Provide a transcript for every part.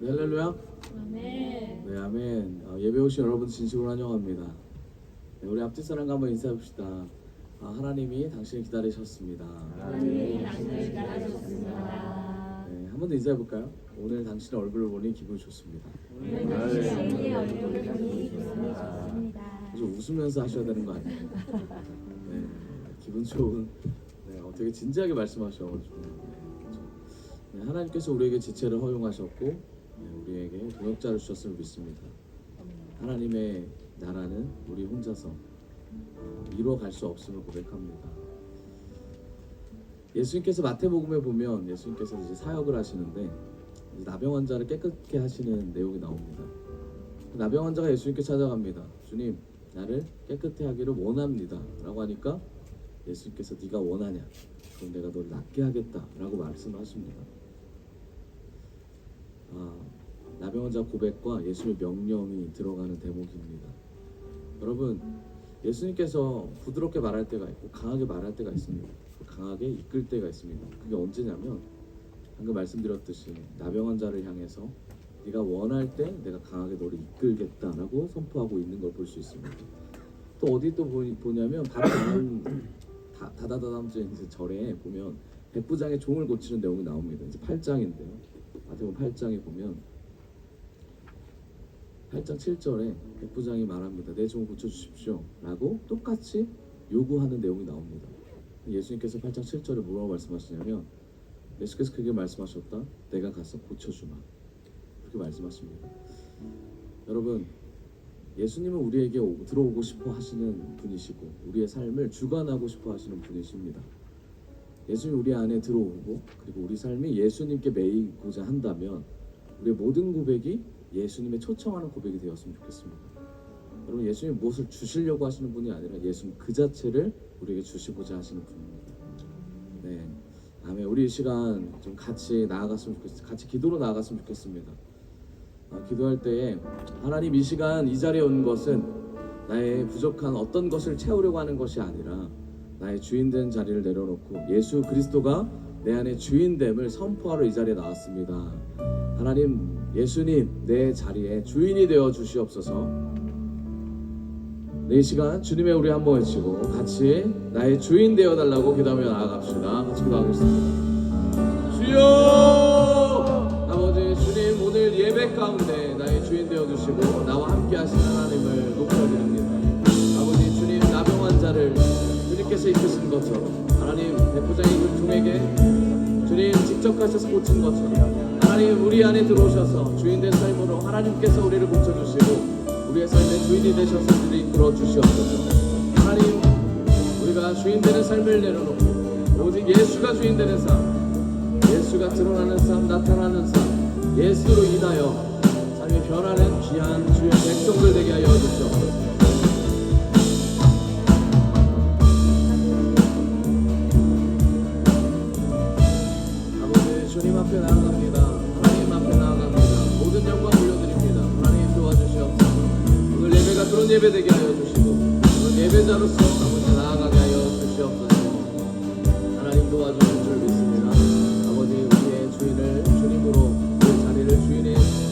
네, 할렐루야. 아멘. 네, 아멘. 예배 오신 여러분 진심으로 환영합니다. 네, 우리 앞뒤 사람과 한번 인사해봅시다. 하나님이 당신을 기다리셨습니다. 하나님이 당신을 기다리셨습니다. 네, 한 번 더 인사해볼까요? 오늘 당신의 얼굴을 보니 기분이 좋습니다. 오늘 당신의 얼굴을 보니 기분이 좋습니다. 좀 웃으면서 하셔야 되는 거 아니에요? 네, 기분 좋은. 네, 되게 진지하게 말씀하셔가지고. 네, 하나님께서 우리에게 지체를 허용하셨고, 우리에게 동역자를 주셨음을 믿습니다. 하나님의 나라는 우리 혼자서 이루어갈 수 없음을 고백합니다. 예수님께서 마태복음에 보면 예수님께서 이제 사역을 하시는데 나병 환자를 깨끗게 하시는 내용이 나옵니다. 나병 환자가 예수님께 찾아갑니다. 주님, 나를 깨끗해 하기를 원합니다 라고 하니까 예수님께서 네가 원하냐? 그럼 내가 너를 낫게 하겠다 라고 말씀을 하십니다. 나병 환자 고백과 예수님의 명령이 들어가는 대목입니다. 여러분, 예수님께서 부드럽게 말할 때가 있고 강하게 말할 때가 있습니다. 강하게 이끌 때가 있습니다. 그게 언제냐면 방금 말씀드렸듯이 나병 환자를 향해서 네가 원할 때 내가 강하게 너를 이끌겠다라고 선포하고 있는 걸 볼 수 있습니다. 또 어디 또 보냐면 바로 다다다다음 주 이제 절에 보면 백부장의 종을 고치는 내용이 나옵니다. 이제 8장인데요. 마태복음 8장에 보면 8장 7절에 백부장이 말합니다. 내 종을 고쳐주십시오 라고 똑같이 요구하는 내용이 나옵니다. 예수님께서 8장 7절에 뭐라고 말씀하시냐면 예수께서 그렇게 말씀하셨다. 내가 가서 고쳐주마. 그렇게 말씀하십니다. 여러분, 예수님은 우리에게 들어오고 싶어 하시는 분이시고 우리의 삶을 주관하고 싶어 하시는 분이십니다. 예수님이 우리 안에 들어오고 그리고 우리 삶이 예수님께 매이고자 한다면 우리의 모든 고백이 예수님의 초청하는 고백이 되었으면 좋겠습니다. 여러분, 예수님이 무엇을 주시려고 하시는 분이 아니라 예수님 그 자체를 우리에게 주시고자 하시는 분입니다. 네, 아멘. 우리 이 시간 좀 같이 나아갔으면 좋겠습니다. 같이 기도로 나아갔으면 좋겠습니다. 기도할 때에 하나님, 이 시간 이 자리에 온 것은 나의 부족한 어떤 것을 채우려고 하는 것이 아니라 나의 주인된 자리를 내려놓고 예수 그리스도가 내 안에 주인됨을 선포하러 이 자리에 나왔습니다. 하나님, 예수님 내 자리에 주인이 되어 주시옵소서. 이 시간 주님의 우리 한번 외치고 같이 나의 주인 되어 달라고 기도하며 나아갑시다. 같이 기도하겠습니다. 주여! 아버지 주님, 오늘 예배 가운데 나의 주인 되어 주시고 나와 함께 하시는 하나님을 높여드립니다. 아버지 주님, 나병 환자를 주님께서 이끄신 것처럼 하나님, 백부장의 그 종에게 주님 직접 가셔서 고친 것처럼 하나님, 우리 안에 들어오셔서 주인된 삶으로 하나님께서 우리를 고쳐주시고 우리의 삶의 주인이 되셔서 우리를 이끌어 주시옵소서. 하나님, 우리가 주인 되는 삶을 내려놓고 오직 예수가 주인 되는 삶, 예수가 드러나는 삶, 나타나는 삶, 예수로 인하여 삶이 변하는 귀한 주의 백성들 되게 하여 주시옵소서. 아버지 주님 앞에 나아갑니다. 하나님 앞에 나아갑니다. 모든 영광 올려드립니다. 하나님 도와주시옵소서. 오늘 예배가 그런 예배 되게 하여 주시고 오늘 예배자로서 아버지 나아가게 하여 주시옵소서. 하나님 도와주실 줄 믿습니다. 아버지, 우리의 주인을 주님으로, 우리의 자리를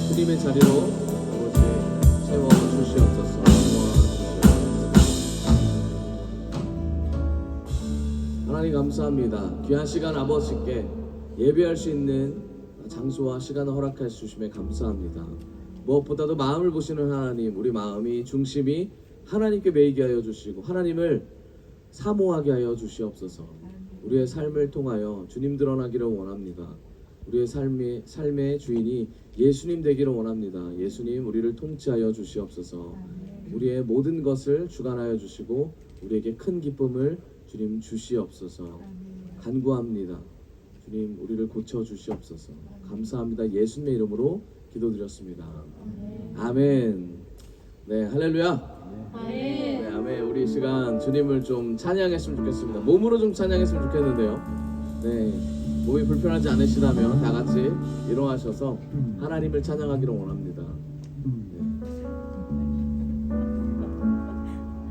주님의 자리로 아버지 채워 주시옵소서. 하나님 감사합니다. 귀한 시간 아버지께 예배할 수 있는 장소와 시간을 허락해 주심에 감사합니다. 무엇보다도 마음을 보시는 하나님, 우리 마음이 중심이 하나님께 매이게 하여 주시고 하나님을 사모하게 하여 주시옵소서. 우리의 삶을 통하여 주님 드러나기를 원합니다. 우리의 삶의 주인이 예수님 되기를 원합니다. 예수님, 우리를 통치하여 주시옵소서. 우리의 모든 것을 주관하여 주시고 우리에게 큰 기쁨을 주님 주시옵소서. 간구합니다. 주님, 우리를 고쳐 주시옵소서. 감사합니다. 예수님의 이름으로 기도드렸습니다. 아멘. 네, 할렐루야. 네, 아멘. 우리 이 시간 주님을 좀 찬양했으면 좋겠습니다. 몸으로 좀 찬양했으면 좋겠는데요. 네, 몸이 불편하지 않으시다면 다 같이 일어나셔서 하나님을 찬양하기를 원합니다. 네.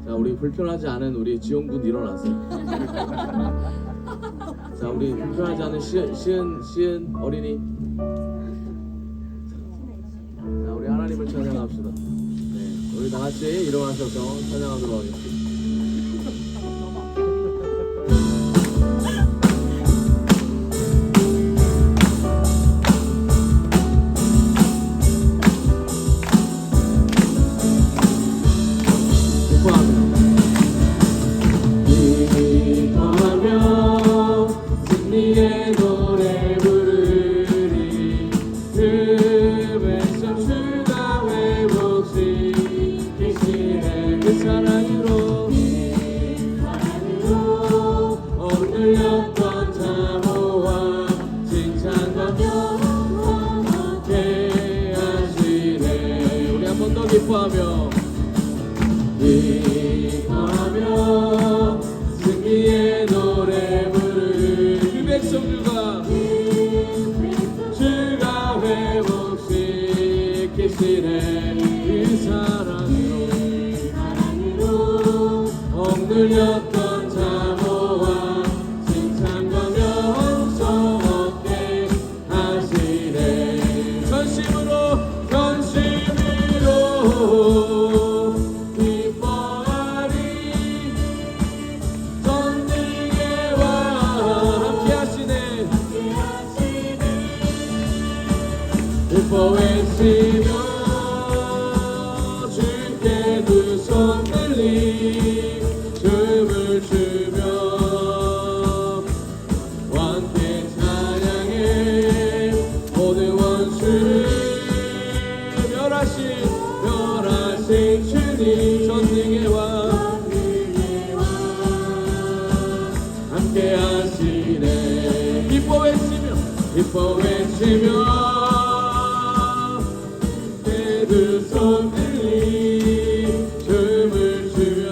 자, 우리 불편하지 않은 우리 지용군 일어나세요. 자, 우리 불편하지 않은 시은 어린이. 자, 우리 하나님을 찬양합시다. 네, 우리 다 같이 일어나셔서 찬양하도록 하겠습니다. 기뻐하며 승리의 노래 부르리. 그 백성 주가 회복시키시네. 그 사랑으로 억눌렸던 자모와 칭찬과 함께 하시네. 우리 한 번 더 기뻐하며 기뻐하며 승리의 노래 부르리. 그 백성들과 주가 회복시키시네. 그 사랑으로 억눌렸던 자모와 칭찬과 명성 얻게 하시네. 전심으로 기뻐하리. 전능의 왕 함께 하시네. 기뻐 외치며 주께 두 손 들리 춤을 추며 함께 찬양해. 모든 원수를 멸하신 주님 전능의 왕 함께 하시네. 기뻐 외치며 두 손 들리 춤을 추며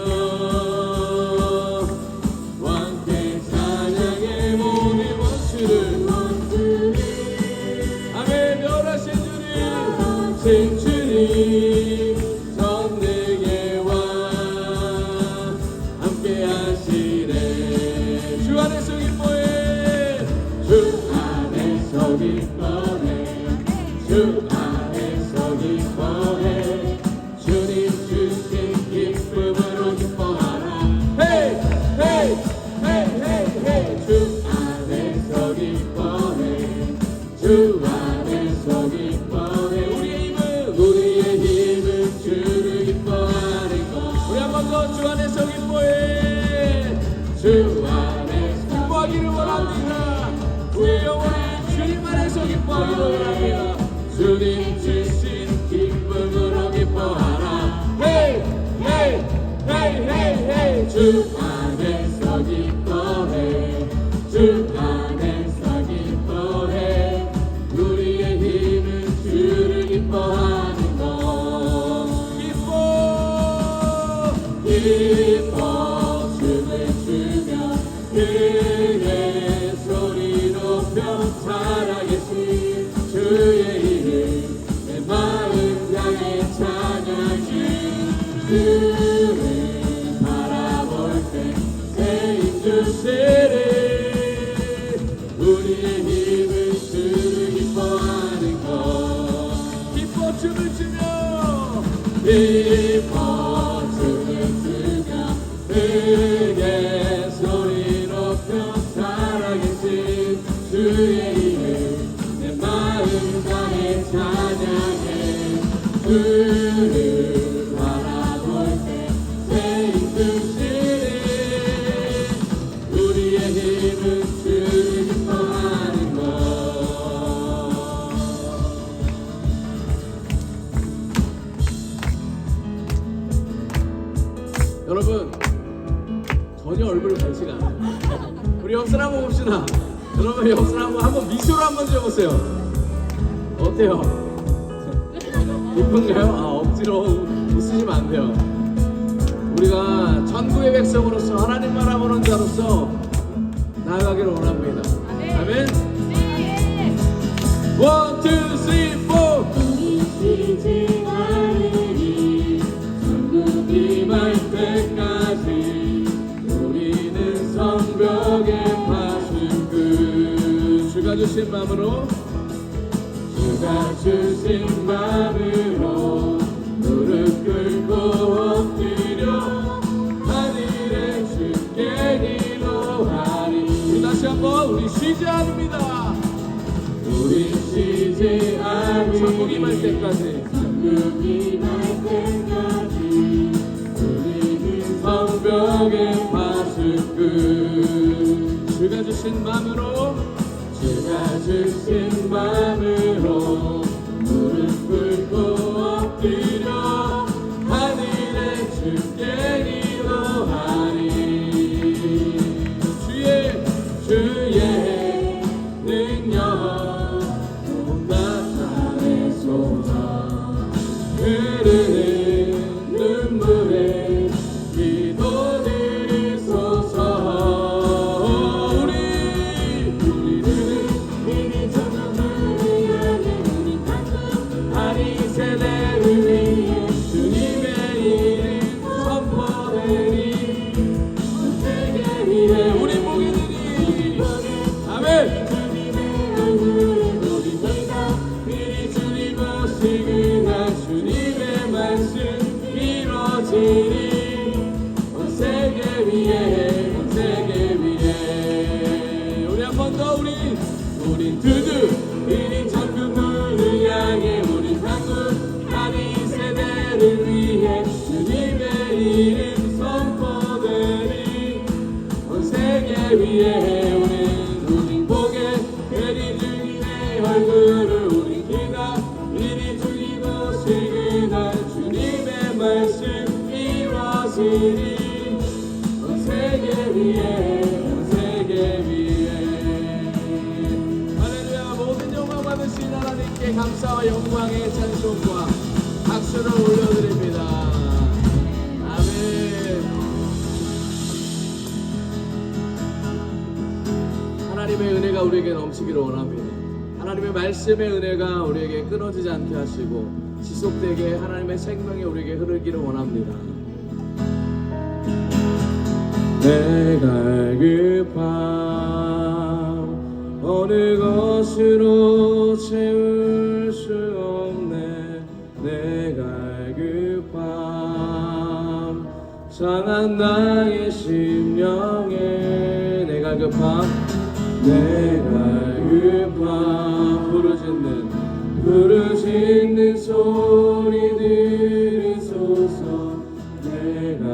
함께 찬양해. 모든 원수를 아멘. 멸하신 주님 전능의 왕 함께 하시네. 주 안에서 기뻐해. 주 안에서 기뻐해. 주 안에서 기뻐해. 주님 주신 기쁨으로 기뻐하라. 헤이 헤이 헤이 헤이 헤이. 주 안에서 기뻐해. 주 안에서 기뻐해. 우리의 힘은 주를 기뻐하는 것. 우리 한 번 더 주 안에서 기뻐해. 주 안에서 기뻐하기를 원합니다. 우리 영혼이 주님 안에서 기뻐하기를 원합니다. 주님 주신 기쁨으로 기뻐하라. 헤이 헤이 헤이 헤이 헤이. 주 안에서 기뻐해. 주 안에서 기뻐해. 우리의 힘은 주를 기뻐하는 것. 기뻐 춤을 추며 크게 소리 높여 살아계신 주의 이름 내 마음 향해 찬양해. 주를 바라볼 때 새 힘 주시리. 우리의 힘은 주를 기뻐하는 것. 기뻐 춤을 추며 기뻐 춤을 추며 크게 소리 높여 살아계신 주의 이름 내 마음 다해 찬양해. 주를 바라볼 때 새 힘 주시리. 우리의 힘은 주를 기뻐하는 것. 여러분 전혀 얼굴이 밝지가 않아요. 우리 영상 한번 봅시다. 여러분 영상 한번 미소로 한번 지어보세요. 어때요? 기쁜가요? 억지로 웃으시면 안 돼요. 우리가 전국의 백성으로서 하나님 나라 보는 자로서 나아가기를 원합니다. 아멘. 원, 투, 쓰리, 포. 쉬지 않으리 천국이 말 때까지 우리는 성벽에 파수꾼. 주가 주신 마음으로 주가 주신 마음으로 무릎 꿇고 엎드려 하늘의 주께 기도하리. 우리 다시 한번 우리 쉬지 않습니다. 우리 쉬지 않으리. 천국이 말 때까지 천국이 말 때까지 우리는 성벽의 파수꾼. 주가 주신 마음으로 주가 주신 마음으로 무릎 꿇고 엎드려 하늘의 주께 기도하리. 주의 능력 나타내소서. 흐르는 눈물에 기도 드리소서. 우리는 이미 전능을 향해 우리 하리 세대를 위해 주님의 이름 선포되리. 세계 위에 우리 목이들이 아멘. 주님의 얼굴을 우리가 미리 주님 오시기 날 주님의 말씀 이루어지리. 온 세계 위에 온 세계 위에. 우리 한 번 더 우리 두두 미리 천국 문을 향해 우리 한국 하리 세대를 위해 주님의 이름 선포되리. 온 세계 위에 우리 보게 되리 주님의 얼굴을 우리 기다 미리 주님 오시기 날 주님의 말씀 이루어지리. 온 세계 위에 온 세계 위에. 할렐루야. 모든 영광 받으신 하나님께 감사와 영광의 찬송과 박수를 올려드립니다. 아멘. 하나님의 은혜가 우리에게 넘치기를 원합니다. 하나님의 말씀의 은혜가 우리에게 끊어지지 않게 하시고 지속되게 하나님의 생명이 우리에게 흐르기를 원합니다. 내가 급함 어느 것으로 채울 수 없네. 내가 급함 상한 나의 심령에. 내가 급함 내가 급함 부르짖는 소리 들으소서. 내가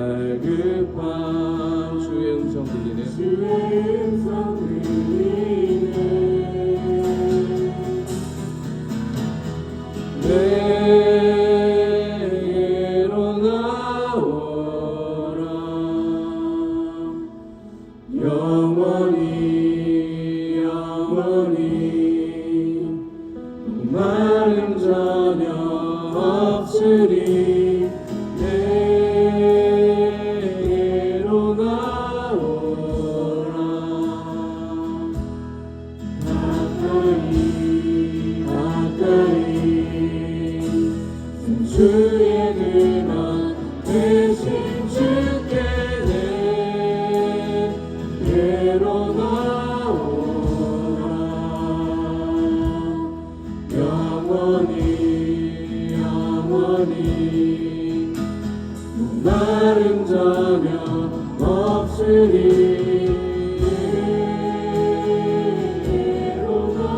급함 주의 음성 들리네. 주의 음성 들리네. 내게로 나오라. 영원히 마음 전혀 없으리. 내게로 나오라. 가까이 주의 근원 되신 주께 내게로 나오라. 영원히 나름 전혀 없으리. 내게로 나오라.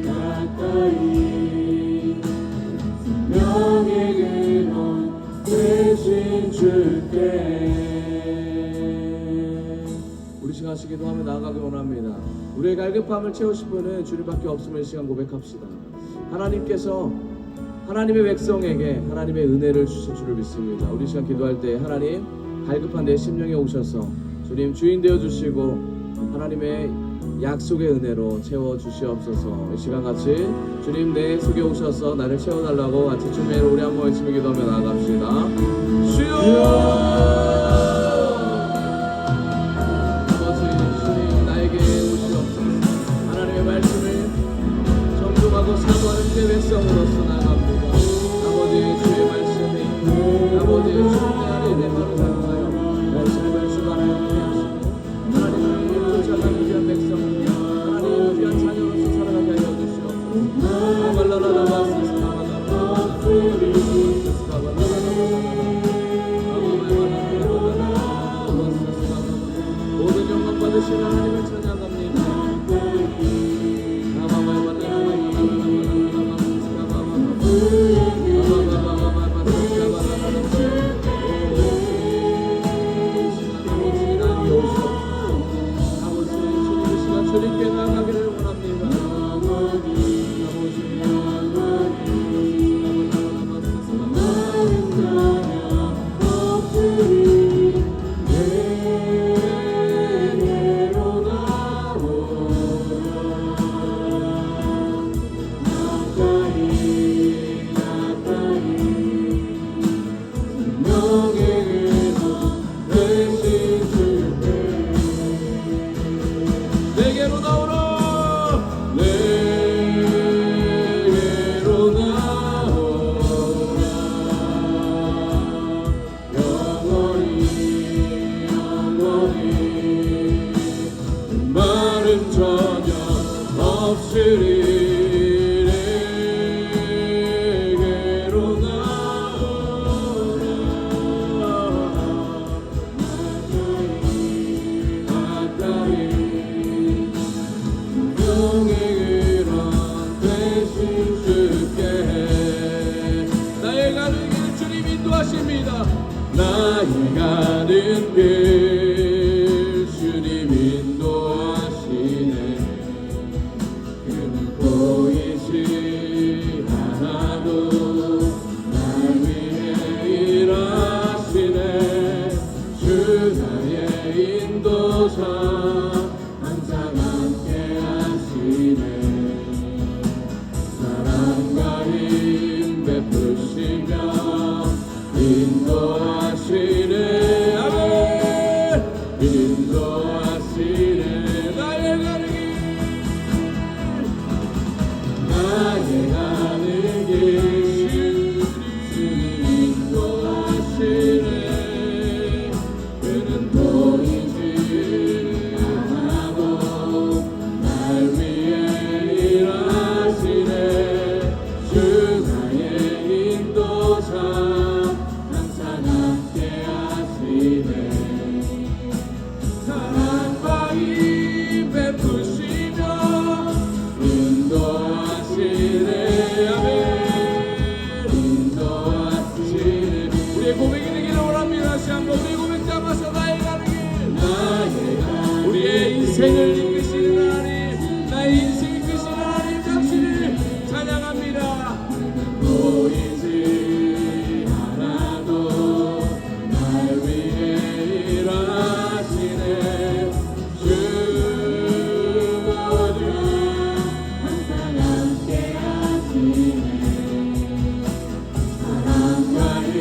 가까이 생명의 근원 되신 주께. 우리 시간 기도하며 나아가기 원합니다. 우리의 갈급함을 채우실 분은 주님밖에 없음을 이 시간 고백합시다. 하나님께서 하나님의 백성에게 하나님의 은혜를 주실 줄을 믿습니다. 우리 시간 기도할 때 하나님 갈급한 내 심령에 오셔서 주님 주인 되어 주시고 하나님의 약속의 은혜로 채워 주시옵소서. 이 시간 같이 주님 내 속에 오셔서 나를 채워달라고 같이 주님의 우리 한번 외치며 기도하며 나아갑시다. 주여 사모하는 내 백성으로서 나갑니다. 아버지의 주의 말씀이 아버지의 주의 안에 내 마음을 담아요. 말씀을 주관하여 하시고 하나님 되신 하나님을 찬양합니다. 주님께 나가기를 원합니다. 내게로 나오라 내게로 나오라 영원히 영원히 말은 전혀 없으리 내게로 나오라 가까이 영예란 대신 주께 나의 가는 길 주님 인도하십니다. 나의 가는 길 주님 인도하시네. 그는 보이지 않아도 날 위해 일하시네. 주 나의 인도자 항상 함께 하시네. 사랑과 힘 베푸시며 인도하시네. 아멘. 인도하시네. 나의 가는 길 나의 가는 길 주님 인도하시네. 그는 보이지 않아도 날 위해 일하시네. 주 나의 인도자 항상 함께 하시네. 사랑과 힘 베푸시며 인도하시네. 아멘. 인도하시네. 우리의 고백이 되기를 원합니다. 다시 한번 우리의 고백 잡아서 나의 가는 길 우리의 인생을 이끄시는 하나님 나의 인생 이끄시는 하나님 당신을 찬양합니다. 보이지 않아도 날 위해 일하시네. 주님 항상 함께 하시네. 사랑과 힘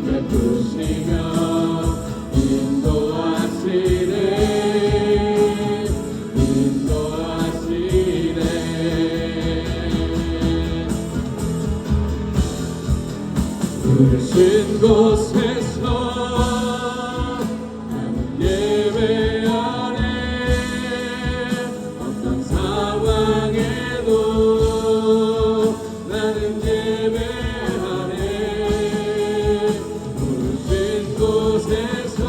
베푸시며 인도하시네. 인도하시네. 부르신 곳에서 나는 예배하네. 어떤 상황에도 나는 예배하네. 부르신 곳에서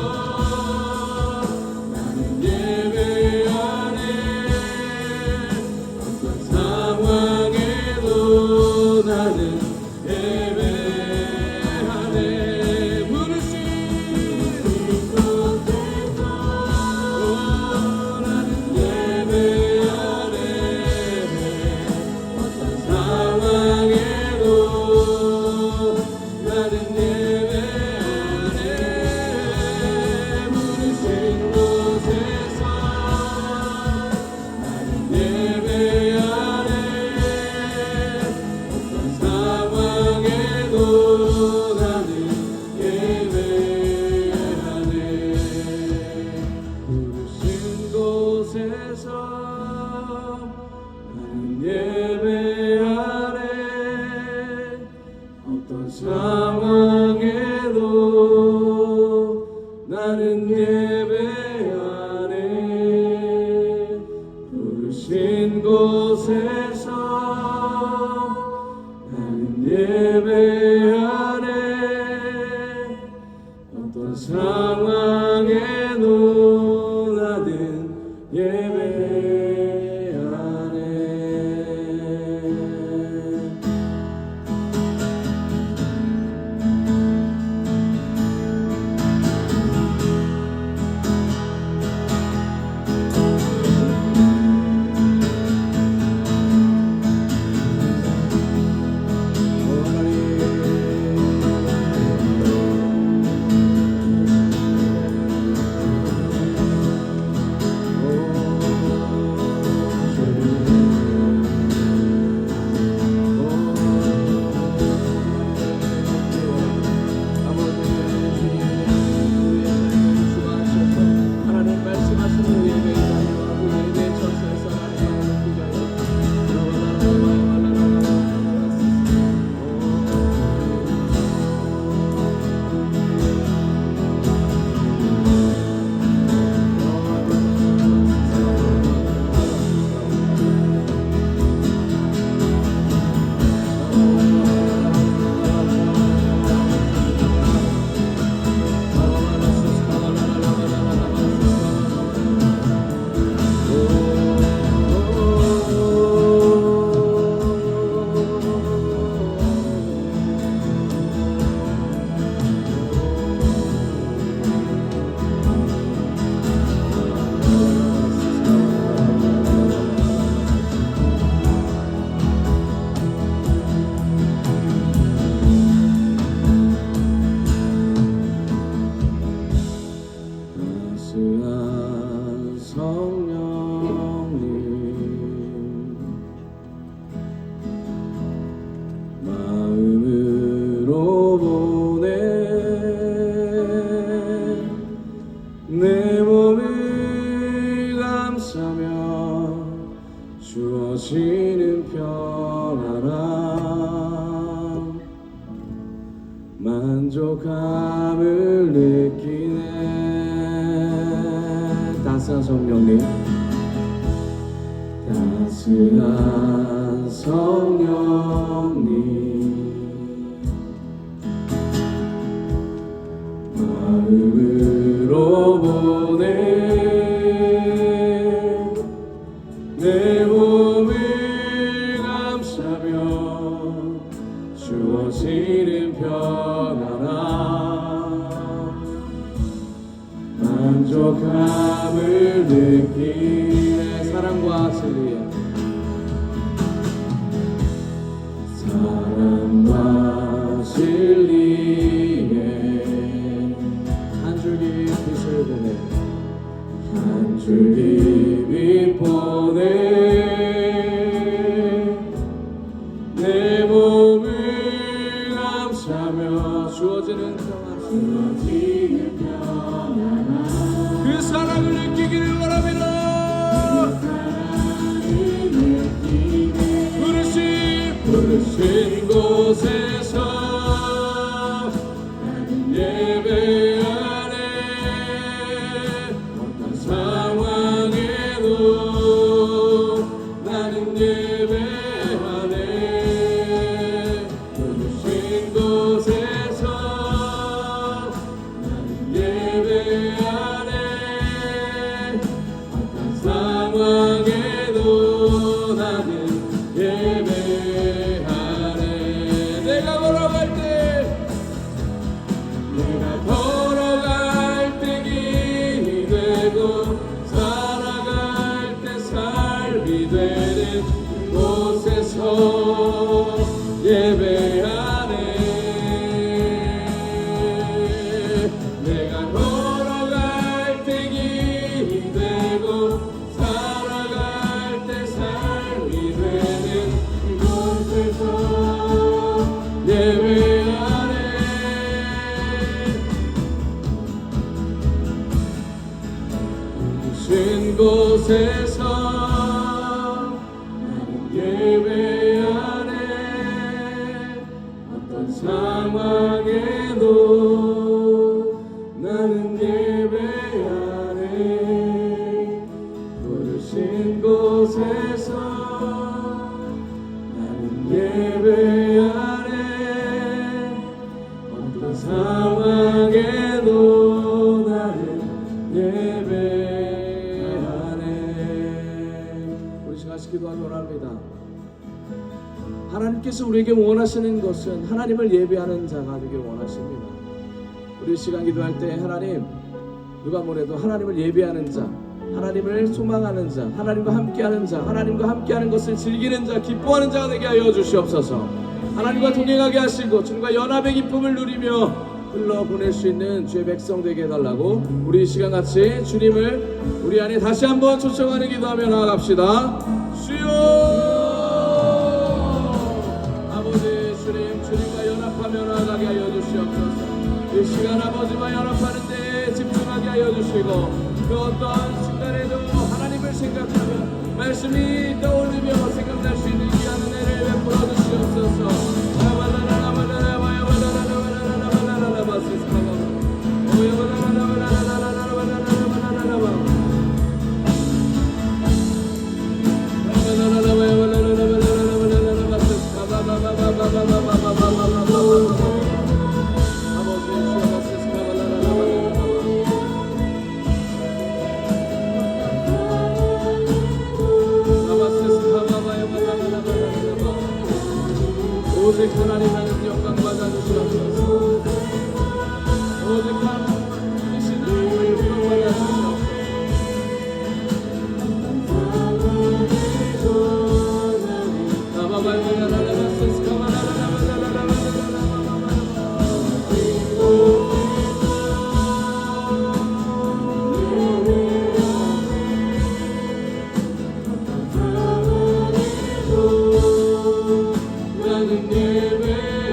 나는 예배하네. 어떤 상황에도 나는 예배하네. 부르신 곳에서 나는 예배하네. 어떤 상황에도 나는 예배하네. 부르신 곳에서 나는 예배하네. 어떤 상황에도 나는 예배하네. 부르신 곳에서 나는 예배하네. 어떤 상황에도 나는 예배하네. 부르신 곳에서 나는 예배하네. 어떤 상황에도 나는 주어지는 평안함 만족감을 느끼네. 따스한 성령님, 따스한 성령님, 마음으로 보내 내 몸을 감싸며 주어지는 평안함 만족함을 느끼네. 사랑과 진리에 사랑과 진리에 한 줄기 빛을 보내 한 줄기 빛 보내 내 몸을 감싸며 주어지는 평안함 그 사랑을 느끼기를 원합니다. 부르신 곳에서 나는 예배하네. 어떤 상황에도 나는 예배하네. 부르신 곳에서 나는 예배하네. 어떤 상황에도 나는 예배하네. 내가 걸어갈 때 길이 되고 살아갈 때 삶이 되는 곳에서 예배하네. 내가 걸어갈 때 길이 되고 살아갈 때 삶이 되는 곳에서 예배하네. 부르신 곳에서 나는 예배하네. 어떤 상황에도 나는 예배하네. 부르신 곳에서 나는 예배하네. 어떤 상황에도 나는 예배하네. 우리 같이 기도하기 원합니다. 하나님께서 우리에게 원하시는 것은 하나님을 예배하는 자가 되길 원하십니다. 우리 시간 기도할 때 하나님, 누가 뭐래도 하나님을 예배하는 자, 하나님을 소망하는 자, 하나님과 함께하는 자, 하나님과 함께하는 것을 즐기는 자, 기뻐하는 자가 되게 하여 주시옵소서. 하나님과 동행하게 하시고 주님과 연합의 기쁨을 누리며 흘러보낼 수 있는 주의 백성 되게 해달라고 우리 이 시간 같이 주님을 우리 안에 다시 한번 초청하는 기도하며 나아갑시다. 주여 아버지, 주님과 연합하며 나아가게 하여 주시옵소서. 이 시간 아버지와 연합하는 데 집중하게 하여 주시고 그 어떤 순간에도 하나님을 생각하며 말씀이 떠올리며 생각날 수 있는 귀한 은혜를 베풀어 주시옵소서. 오직 하나님만은 영광 받아 주시옵소서. 오직 하나님이신 주님을 영광 받아 나는 예배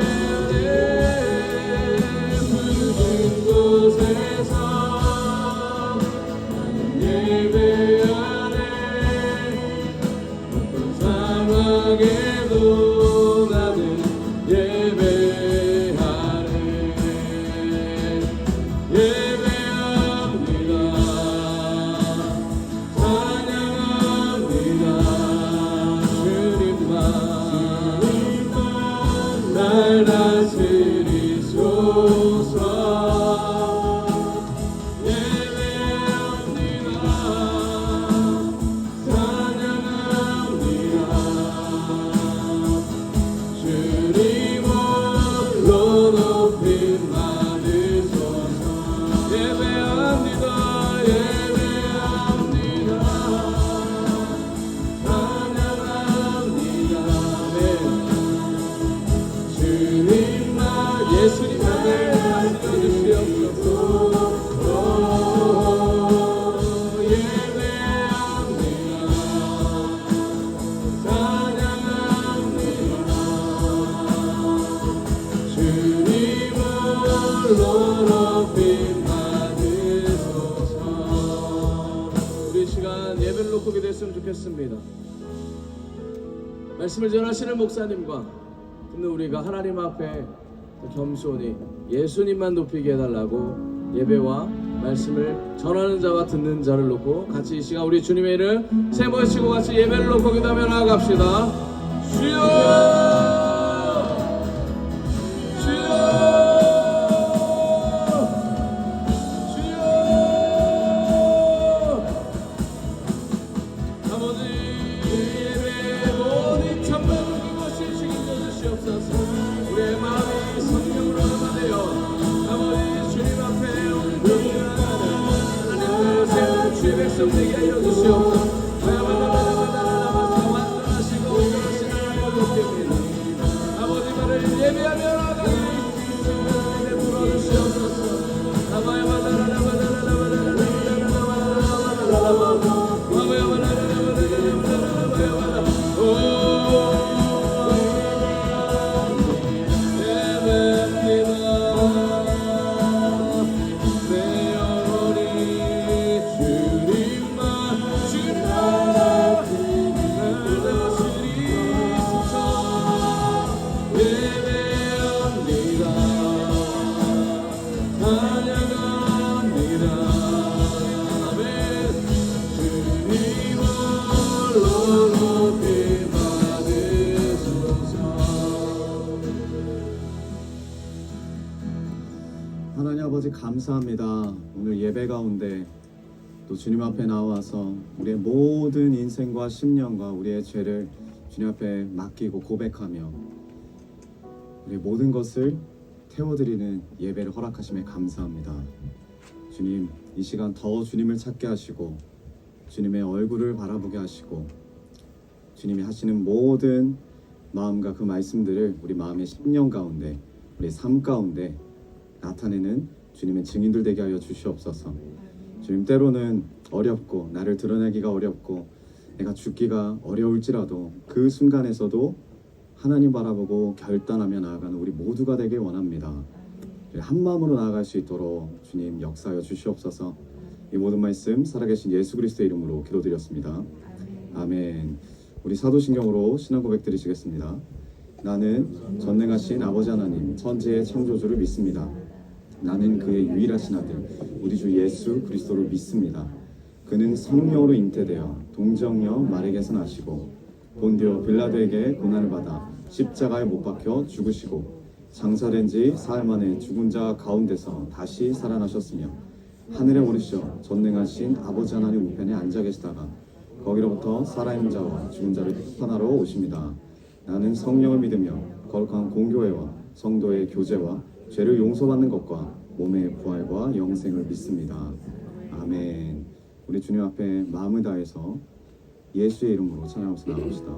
시간 예배를 놓고 기도했으면 좋겠습니다. 말씀을 전하시는 목사님과 듣는 우리가 하나님 앞에 겸손히 예수님만 높이게 해달라고 예배와 말씀을 전하는 자와 듣는 자를 놓고 같이 이 시간 우리 주님의 이름 세 번 치고 같이 예배를 놓고 기도하며 나아갑시다. 주여, 주여, 주여. 아버지, 예배 모든 천만 그곳을 책임져 주시옵소서. 우리의 마음이 성령으로 감화되어 아버지 주님 앞에 온전히 하나님을 세우는 주의 백성 되게 하여 주시옵소서. 완전하시고 온전하신 하나님을 높입니다. 아버지 말을 예배하며 나아가니 주님의 불어주시옵소서. 하나님 아버지 감사합니다. 오늘 예배 가운데 또 주님 앞에 나와서 우리의 모든 인생과 심령과 우리의 죄를 주님 앞에 맡기고 고백하며 우리 모든 것을 태워드리는 예배를 허락하심에 감사합니다. 주님, 이 시간 더 주님을 찾게 하시고 주님의 얼굴을 바라보게 하시고 주님이 하시는 모든 마음과 그 말씀들을 우리 마음의 심령 가운데 우리 삶 가운데 나타내는 주님의 증인들 되게 하여 주시옵소서. 주님, 때로는 어렵고 나를 드러내기가 어렵고 내가 죽기가 어려울지라도 그 순간에서도 하나님 바라보고 결단하며 나아가는 우리 모두가 되길 원합니다. 한 마음으로 나아갈 수 있도록 주님 역사하여 주시옵소서. 이 모든 말씀 살아계신 예수 그리스도의 이름으로 기도드렸습니다. 아멘. 우리 사도신경으로 신앙 고백 드리시겠습니다. 나는 전능하신 아버지 하나님 천지의 창조주를 믿습니다. 나는 그의 유일하신 아들 우리 주 예수 그리스도를 믿습니다. 그는 성령으로 잉태되어 동정녀 마리아에게서 나시고 본디오 빌라도에게 고난을 받아 십자가에 못 박혀 죽으시고 장사된 지 사흘 만에 죽은 자 가운데서 다시 살아나셨으며 하늘에 오르셔 전능하신 아버지 하나님 우편에 앉아 계시다가 거기로부터 살아있는 자와 죽은 자를 심판하러 오십니다. 나는 성령을 믿으며 거룩한 공교회와 성도의 교제와 죄를 용서받는 것과 몸의 부활과 영생을 믿습니다. 아멘. 우리 주님 앞에 마음을 다해서 예수의 이름으로 찬양하면서 나갑시다.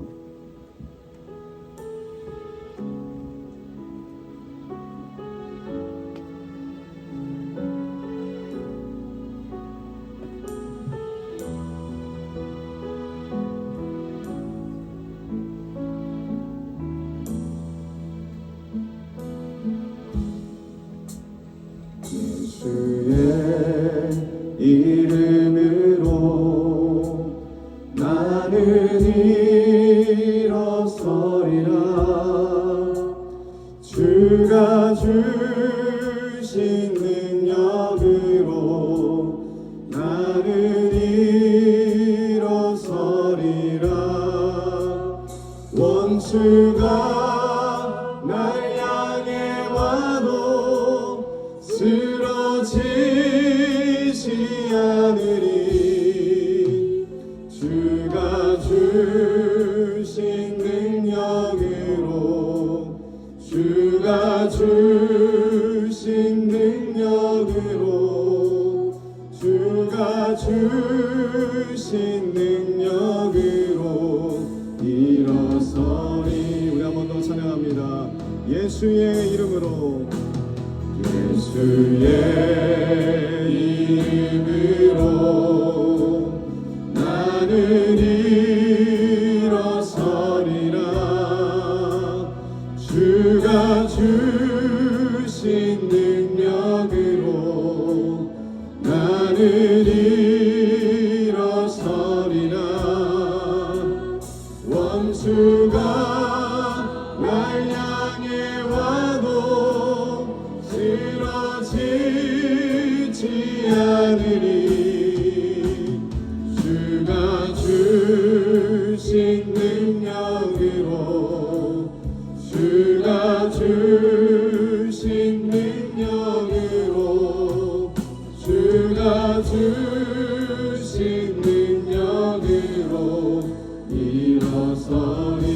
예수의 이름으로 나는 일어서리라. 주가 주신 능력으로 나는 일어서리라. 원수가 날 향해 와도 쓰러지지 않으리. 주가 주신 능력으로 주가 주신 능력으로 주가 주신 능력으로 일어서리. 우리 한 번 더 찬양합니다. 예수의 이름으로 예수의 이름으로 나는 일어서리라. 주가 주신 능력으로 나는 일어서리라. 버리나 원수가 날 향해 와도 쓰러지지 않으리 주가 주신 능력으로 주가 주신 능력으로 주가 주신 능력으로 일어서리.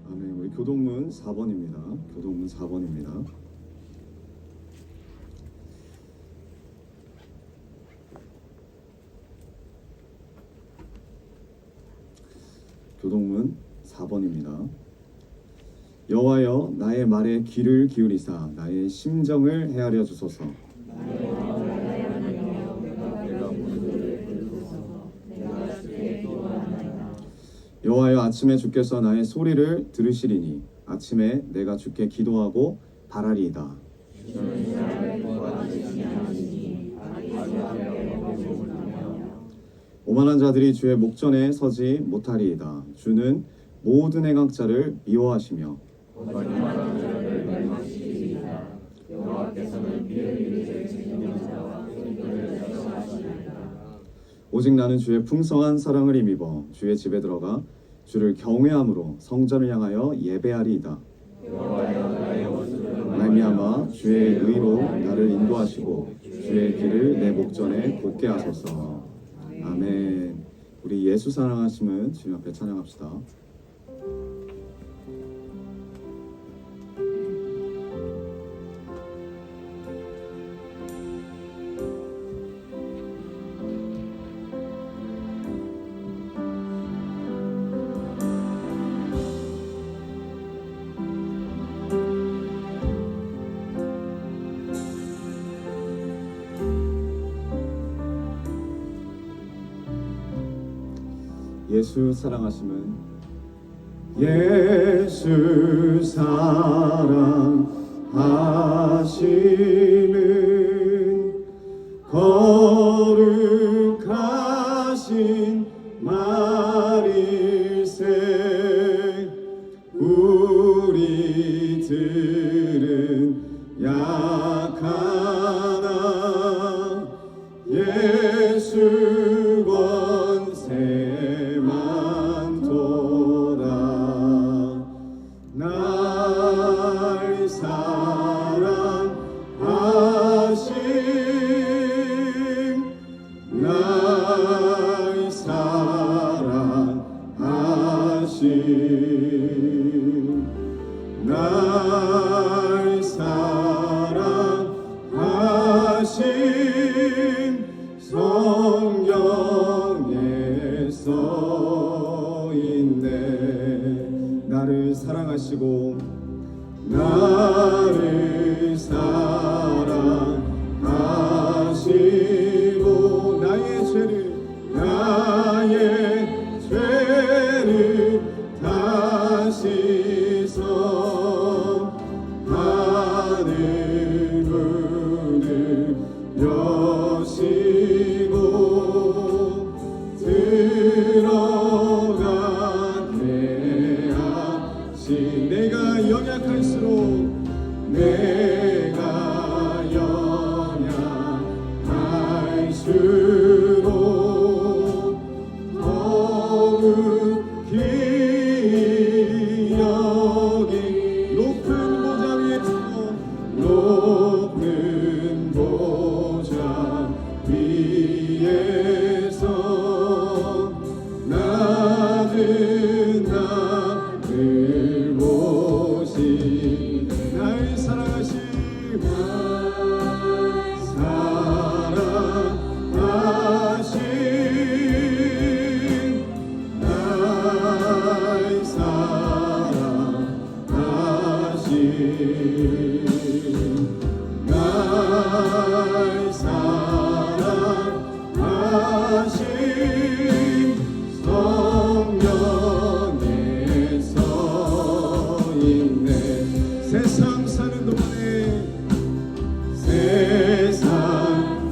아멘. 우리 교동문 4번입니다. 교동문 4번입니다. 교동문 4번입니다. 여호와여 나의 말에 귀를 기울이사 나의 심정을 헤아려 주소서. 여호와여 아침에 주께서 나의 소리를 들으시리니 아침에 내가 주께 기도하고 바라리이다. 오만한 자들이 주의 목전에 서지 못하리이다. 주는 모든 행악자를 미워하시며 오직 나는 주의 풍성한 사랑을 힘입어 주의 집에 들어가 주를 경외함으로 성전을 향하여 예배하리이다. 말미암아 주의 의로 나를 인도하시고 주의 길을 내 목전에 곧게 하소서. 아멘. 우리 예수 사랑하심은 주님 앞에 찬양합시다. 예수 사랑하심은 예수 사랑하심은 거룩하신 말일세. 우리들은 약하나 예수 권세만 도다. 날 사랑하심 날 사랑하심 날 사랑하심 성경에 써있네. 나를 사랑하시고 나를 사랑하시고 나의 죄를 다시 하늘 문을 여시고 들어가게 하시. 내가 연약할수록 내가 연약할수록 더욱 기이 여기 높은 보좌 위에서 높은 보좌 위에서 낮은 나를 보시. 날 사랑하심 사랑하심 날 사랑하심 날 사랑하심 성경에 써있네. 세상 사는 동안에 세상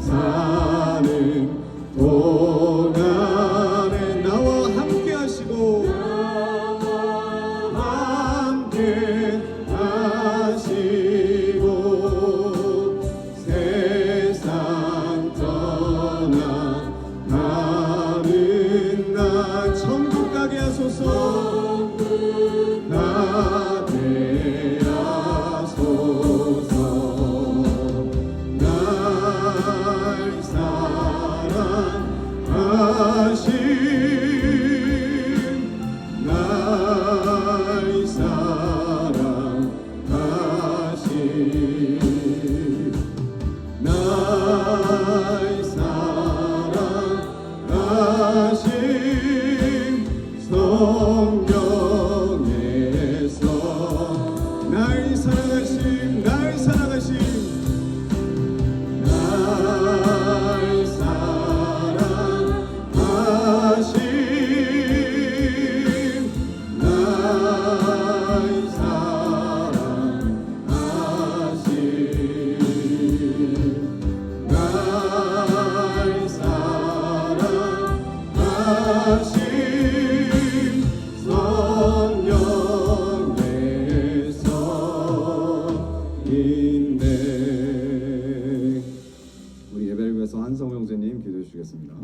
우리 예배를 위해서 한성우 형제님 기도해 주시겠습니다.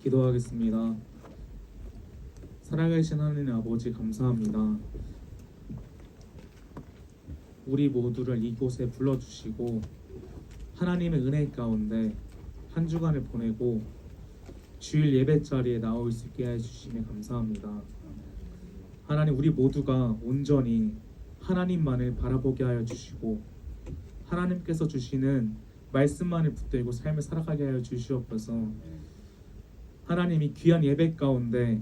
기도하겠습니다. 살아계신 하나님 아버지 감사합니다. 우리 모두를 이곳에 불러주시고 하나님의 은혜 가운데 한 주간을 보내고 주일 예배 자리에 나올 수 있게 해주시니 감사합니다. 하나님, 우리 모두가 온전히 하나님만을 바라보게 하여 주시고 하나님께서 주시는 말씀만을 붙들고 삶을 살아가게 하여 주시옵소서. 하나님이 귀한 예배 가운데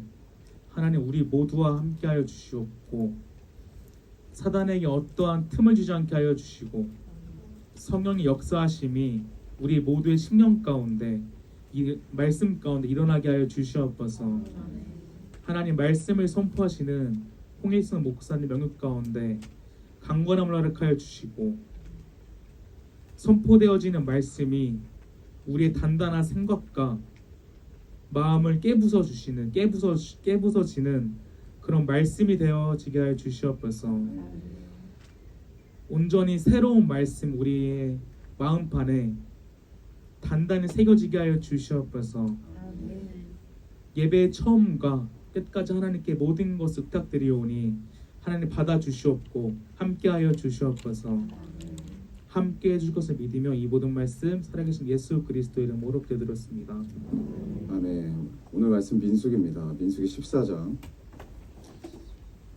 하나님 우리 모두와 함께 하여 주시옵고 사단에게 어떠한 틈을 주지 않게 하여 주시고 성령의 역사하심이 우리 모두의 심령 가운데 이 말씀 가운데 일어나게 하여 주시옵소서. 하나님, 말씀을 선포하시는 홍일성 목사님 명육 가운데 강건함을 허락하여 주시고 선포되어지는 말씀이 우리의 단단한 생각과 마음을 깨부서지는 그런 말씀이 되어지게 하여 주시옵소서. 온전히 새로운 말씀 우리의 마음판에 단단히 새겨지게 하여 주시옵소서. 예배의 처음과 끝까지 하나님께 모든 것을 부탁드리오니 하나님 받아주시옵고 함께하여 주시옵소서. 함께 해줄 것을 믿으며 이 모든 말씀 살아계신 예수 그리스도 이름으로 기도드렸습니다. 아멘. 오늘 말씀 민수기입니다. 민수기 14장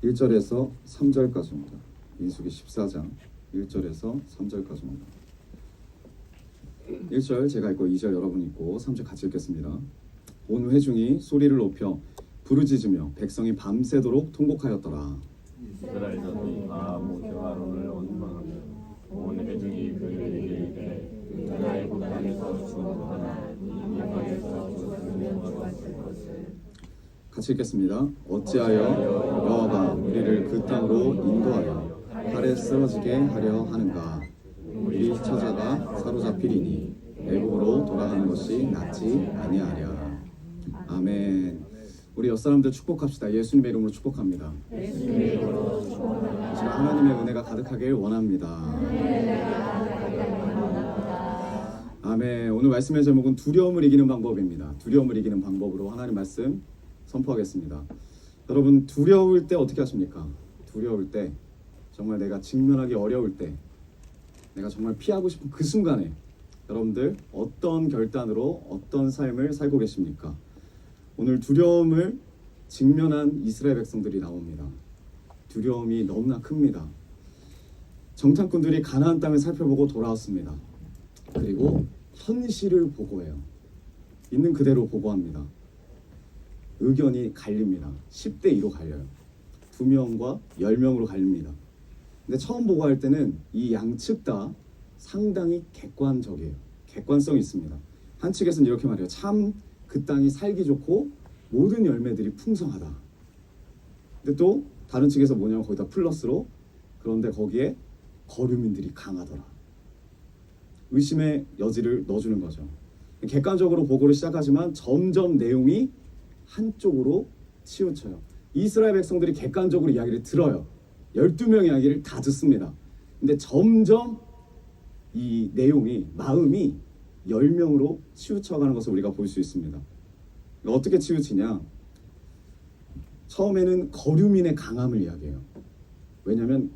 1절에서 3절까지입니다. 민수기 14장 1절에서 3절까지입니다. 1절 제가 읽고 2절 여러분 읽고 3절 같이 읽겠습니다. 온 회중이 소리를 높여 부르짖으며 백성이 밤새도록 통곡하였더라. 이스라엘 자손이 다 모세와 아론을 원망하며 온 회중이 그들에게 이르되 그나의 땅에서 죽었거나 이 땅에서 죽었으면 좋았을 것을. 같이 읽겠습니다. 어찌하여 여호와가 우리를 그 땅으로 인도하여 발에 쓰러지게 하려 하는가? 우리 처자가 사로잡히리니 애국으로 돌아가는 것이 낫지 아니하랴. 아멘. 우리 옆사람들 축복합시다. 예수님의 이름으로 축복합니다. 제가 하나님의 은혜가 가득하길 원합니다. 아멘. 오늘 말씀의 제목은 두려움을 이기는 방법입니다. 두려움을 이기는 방법으로 하나님 말씀 선포하겠습니다. 여러분, 두려울 때 어떻게 하십니까? 두려울 때, 정말 내가 직면하기 어려울 때, 내가 정말 피하고 싶은 그 순간에 여러분들 어떤 결단으로 어떤 삶을 살고 계십니까? 오늘 두려움을 직면한 이스라엘 백성들이 나옵니다. 두려움이 너무나 큽니다. 정탐꾼들이 가나안 땅을 살펴보고 돌아왔습니다. 그리고 현실을 보고해요. 있는 그대로 보고합니다. 의견이 갈립니다. 10대 2로 갈려요. 2명과 10명으로 갈립니다. 근데 처음 보고할 때는 이 양측 다 상당히 객관적이에요. 객관성이 있습니다. 한 측에서는 이렇게 말해요. 참 그 땅이 살기 좋고 모든 열매들이 풍성하다. 근데 또 다른 측에서 뭐냐면 거기다 플러스로 그런데 거기에 거류민들이 강하더라. 의심의 여지를 넣어주는 거죠. 객관적으로 보고를 시작하지만 점점 내용이 한쪽으로 치우쳐요. 이스라엘 백성들이 객관적으로 이야기를 들어요. 12명의 이야기를 다 듣습니다. 근데 점점 이 내용이 마음이 10명으로 치우쳐가는 것을 우리가 볼 수 있습니다. 어떻게 치우치냐? 처음에는 거류민의 강함을 이야기해요. 왜냐하면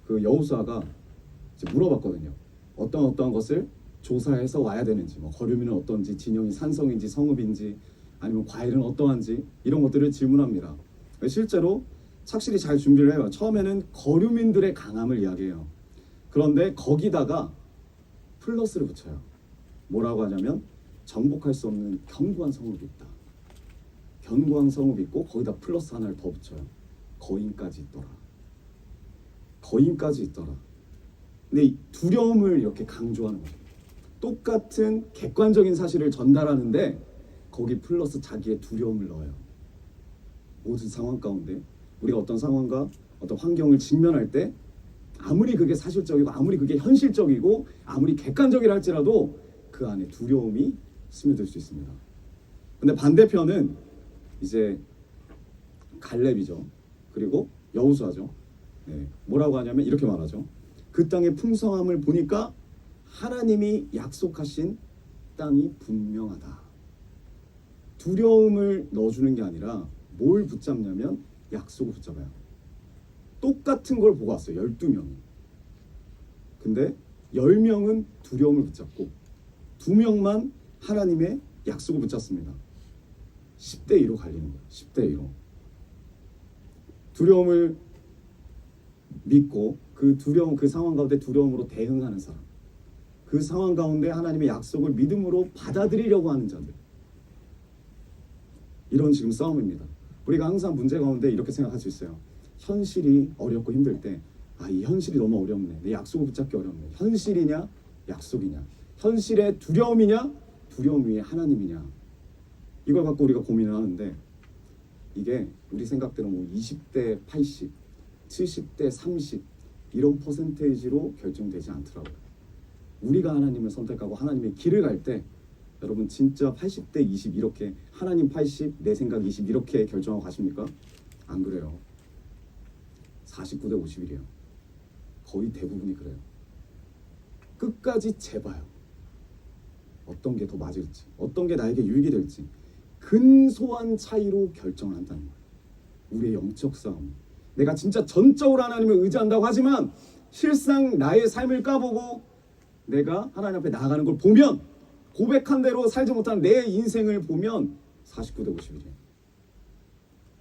그 여호수아가 물어봤거든요. 어떠한 것을 조사해서 와야 되는지, 뭐 거류민은 어떤지, 진영이 산성인지 성읍인지, 아니면 과일은 어떠한지 이런 것들을 질문합니다. 실제로 착실히 잘 준비를 해요. 처음에는 거류민들의 강함을 이야기해요. 그런데 거기다가 플러스를 붙여요. 뭐라고 하냐면 정복할 수 없는 견고한 성읍이 있다. 견고한 성읍이 있고 거기다 플러스 하나를 더 붙여요. 거인까지 있더라. 거인까지 있더라. 근데 이 두려움을 이렇게 강조하는 거예요. 똑같은 객관적인 사실을 전달하는데 거기 플러스 자기의 두려움을 넣어요. 모든 상황 가운데 우리가 어떤 상황과 어떤 환경을 직면할 때 아무리 그게 사실적이고 아무리 그게 현실적이고 아무리 객관적이라 할지라도 그 안에 두려움이 스며들 수 있습니다. 근데 반대편은 이제 갈렙이죠. 그리고 여호수아죠. 네, 뭐라고 하냐면 이렇게 말하죠. 그 땅의 풍성함을 보니까 하나님이 약속하신 땅이 분명하다. 두려움을 넣어주는 게 아니라 뭘 붙잡냐면 약속을 붙잡아요. 똑같은 걸 보고 왔어요. 12명이. 근데 10명은 두려움을 붙잡고 2명만 하나님의 약속을 붙잡습니다. 10대 2로 갈리는 거예요. 10대 2로. 두려움을 믿고 그 두려움, 그 상황 가운데 두려움으로 대응하는 사람, 그 상황 가운데 하나님의 약속을 믿음으로 받아들이려고 하는 자들, 이런 지금 싸움입니다. 우리가 항상 문제 가운데 이렇게 생각할 수 있어요. 현실이 어렵고 힘들 때, 이 현실이 너무 어렵네, 내 약속을 붙잡기 어렵네. 현실이냐 약속이냐, 현실의 두려움이냐 두려움 위에 하나님이냐, 이걸 갖고 우리가 고민을 하는데, 이게 우리 생각대로 뭐 20대 80, 70대 30 이런 퍼센테이지로 결정되지 않더라고요. 우리가 하나님을 선택하고 하나님의 길을 갈 때, 여러분 진짜 80대 20 이렇게, 하나님 80, 내 생각 20 이렇게 결정하고 가십니까? 안 그래요. 49대 51이에요. 거의 대부분이 그래요. 끝까지 재봐요. 어떤 게 더 맞을지, 어떤 게 나에게 유익이 될지 근소한 차이로 결정을 한다는 거예요. 우리의 영적 싸움. 내가 진짜 전적으로 하나님을 의지한다고 하지만 실상 나의 삶을 까보고 내가 하나님 앞에 나아가는 걸 보면, 고백한 대로 살지 못한 내 인생을 보면 49대 51이에요.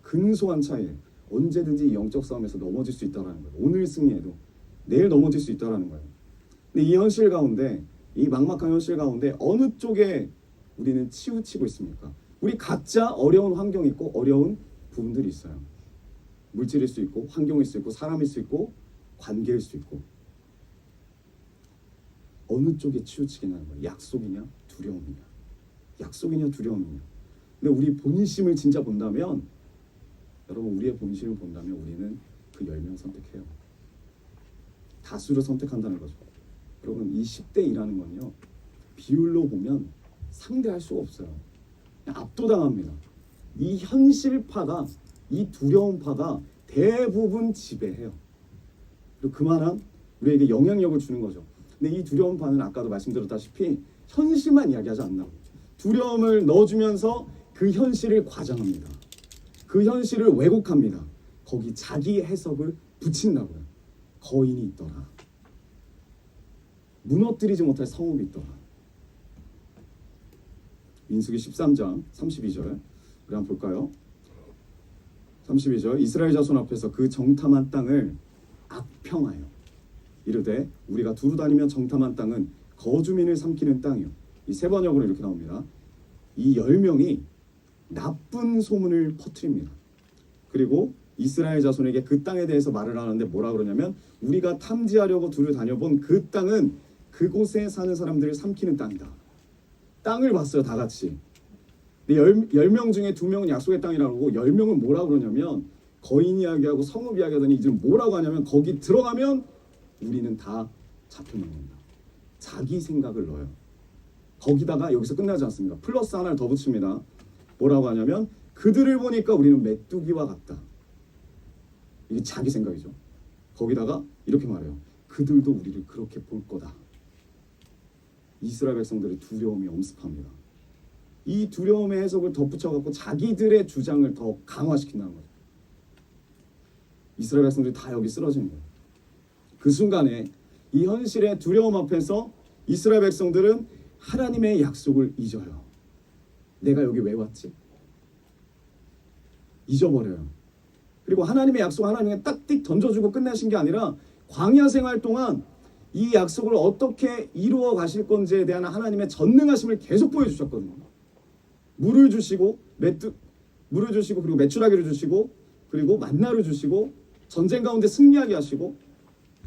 근소한 차이에 언제든지 이 영적 싸움에서 넘어질 수 있다는 거예요. 오늘 승리해도 내일 넘어질 수 있다는 거예요. 근데 이 현실 가운데, 이 막막한 현실 가운데 어느 쪽에 우리는 치우치고 있습니까? 우리 각자 어려운 환경이 있고 어려운 부분들이 있어요. 물질일 수 있고 환경일 수 있고 사람일 수 있고 관계일 수 있고, 어느 쪽에 치우치겠냐는 거예요. 약속이냐 두려움이냐, 약속이냐 두려움이냐. 근데 우리 본심을 진짜 본다면, 여러분 우리의 본심을 본다면 우리는 그 10명 선택해요. 다수를 선택한다는 거죠. 여러분 이 10대2라는 건요, 비율로 보면 상대할 수가 없어요. 그냥 압도당합니다. 이 현실파가, 이 두려움파가 대부분 지배해요. 그리고 그만한 우리에게 영향력을 주는 거죠. 근데 이 두려움파는 아까도 말씀드렸다시피 현실만 이야기하지 않나. 두려움을 넣어주면서 그 현실을 과장합니다. 그 현실을 왜곡합니다. 거기 자기 해석을 붙인다고요. 거인이 있더라, 무너뜨리지 못할 성읍이 있더라. 민수기 13장 32절 우리 한번 볼까요? 32절, 이스라엘 자손 앞에서 그 정탐한 땅을 악평하여 이르되 우리가 두루 다니며 정탐한 땅은 거주민을 삼키는 땅이요. 이 세 번역으로 이렇게 나옵니다. 이 10명이 나쁜 소문을 퍼뜨립니다. 그리고 이스라엘 자손에게 그 땅에 대해서 말을 하는데 뭐라 그러냐면, 우리가 탐지하려고 두루 다녀본 그 땅은 그곳에 사는 사람들을 삼키는 땅이다. 땅을 봤어요, 다 같이. 근데 10명 중에 2명은 약속의 땅이라고, 10명은 뭐라 그러냐면 거인 이야기하고 성읍 이야기하더니 이제 뭐라고 하냐면, 거기 들어가면 우리는 다 잡혀먹는다. 자기 생각을 넣어요. 거기다가 여기서 끝나지 않습니다. 플러스 하나를 더 붙입니다. 뭐라고 하냐면, 그들을 보니까 우리는 메뚜기와 같다. 이게 자기 생각이죠. 거기다가 이렇게 말해요. 그들도 우리를 그렇게 볼 거다. 이스라엘 백성들의 두려움이 엄습합니다. 이 두려움의 해석을 덧붙여갖고 자기들의 주장을 더 강화시킨다는 거죠. 이스라엘 백성들이 다 여기 쓰러지는 거예요. 그 순간에 이 현실의 두려움 앞에서 이스라엘 백성들은 하나님의 약속을 잊어요. 내가 여기 왜 왔지? 잊어버려요. 그리고 하나님의 약속 하나님께 딱띡 던져주고 끝내신 게 아니라, 광야 생활 동안 이 약속을 어떻게 이루어 가실 건지에 대한 하나님의 전능하심을 계속 보여주셨거든요. 물을 주시고 그리고 메추라기를 주시고, 그리고 만나를 주시고, 전쟁 가운데 승리하게 하시고,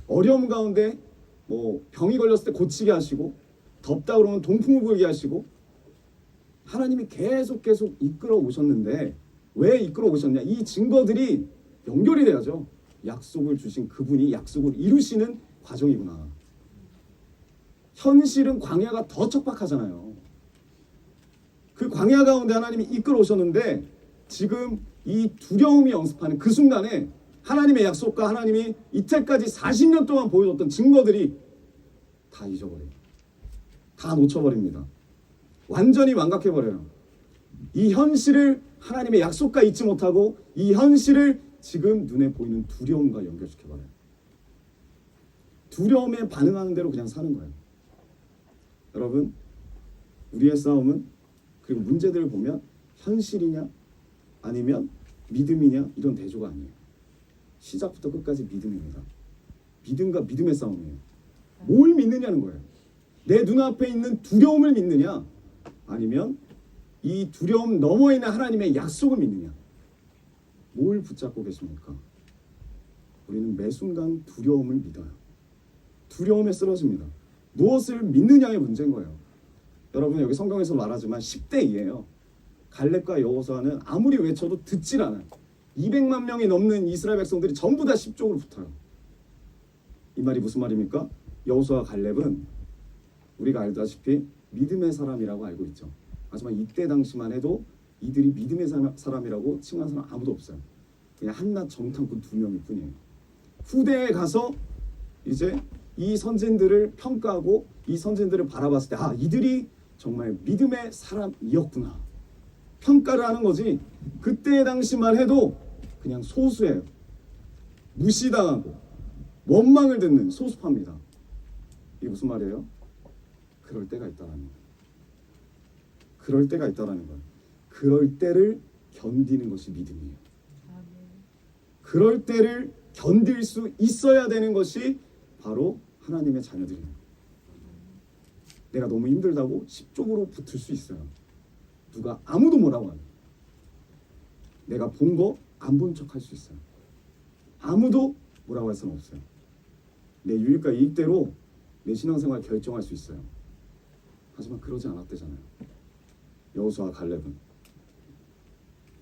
어려움 가운데 뭐 병이 걸렸을 때 고치게 하시고, 덥다 그러면 동풍을 불게 하시고, 하나님이 계속 이끌어 오셨는데, 왜 이끌어 오셨냐? 이 증거들이 연결이 돼야죠. 약속을 주신 그분이 약속을 이루시는 과정이구나. 현실은 광야가 더 척박하잖아요. 그 광야 가운데 하나님이 이끌어 오셨는데, 지금 이 두려움이 영습하는 그 순간에 하나님의 약속과 하나님이 이때까지 40년 동안 보여줬던 증거들이 다 잊어버려요. 다 놓쳐버립니다. 완전히 망각해버려요. 이 현실을 하나님의 약속과 잊지 못하고 이 현실을 지금 눈에 보이는 두려움과 연결시켜버려요. 두려움에 반응하는 대로 그냥 사는 거예요. 여러분, 우리의 싸움은, 그리고 문제들을 보면 현실이냐 아니면 믿음이냐, 이런 대조가 아니에요. 시작부터 끝까지 믿음입니다. 믿음과 믿음의 싸움이에요. 뭘 믿느냐는 거예요. 내 눈앞에 있는 두려움을 믿느냐, 아니면 이 두려움 너머에 있는 하나님의 약속을 믿느냐. 뭘 붙잡고 계십니까? 우리는 매 순간 두려움을 믿어요. 두려움에 쓰러집니다. 무엇을 믿느냐의 문제인 거예요. 여러분, 여기 성경에서 말하지만 10대 2예요. 갈렙과 여호수아는 아무리 외쳐도 듣질 않아요. 200만 명이 넘는 이스라엘 백성들이 전부 다 10쪽으로 붙어요. 이 말이 무슨 말입니까? 여호수아와 갈렙은 우리가 알다시피 믿음의 사람이라고 알고 있죠. 하지만 이때 당시만 해도 이들이 믿음의 사람이라고 칭한 사람 아무도 없어요. 그냥 한낱 정탐꾼 2명일 뿐이에요. 후대에 가서 이제 이 선진들을 평가하고 이 선진들을 바라봤을 때, 아, 이들이 정말 믿음의 사람이었구나, 평가를 하는 거지. 그때 당시만 해도 그냥 소수예요. 무시당하고 원망을 듣는 소수파입니다. 이게 무슨 말이에요? 그럴 때가 있다라는 거예요. 그럴 때가 있다라는 거예요. 그럴 때를 견디는 것이 믿음이에요. 그럴 때를 견딜 수 있어야 되는 것이 바로 하나님의 자녀들이에요. 내가 너무 힘들다고 10쪽으로 붙을 수 있어요. 누가 아무도 뭐라고 안 해요. 내가 본 거 안 본 척 할 수 있어요. 아무도 뭐라고 할 수는 없어요. 내 유익과 이익대로 내 신앙생활 결정할 수 있어요. 하지만 그러지 않았대잖아요. 여호수아와 갈렙은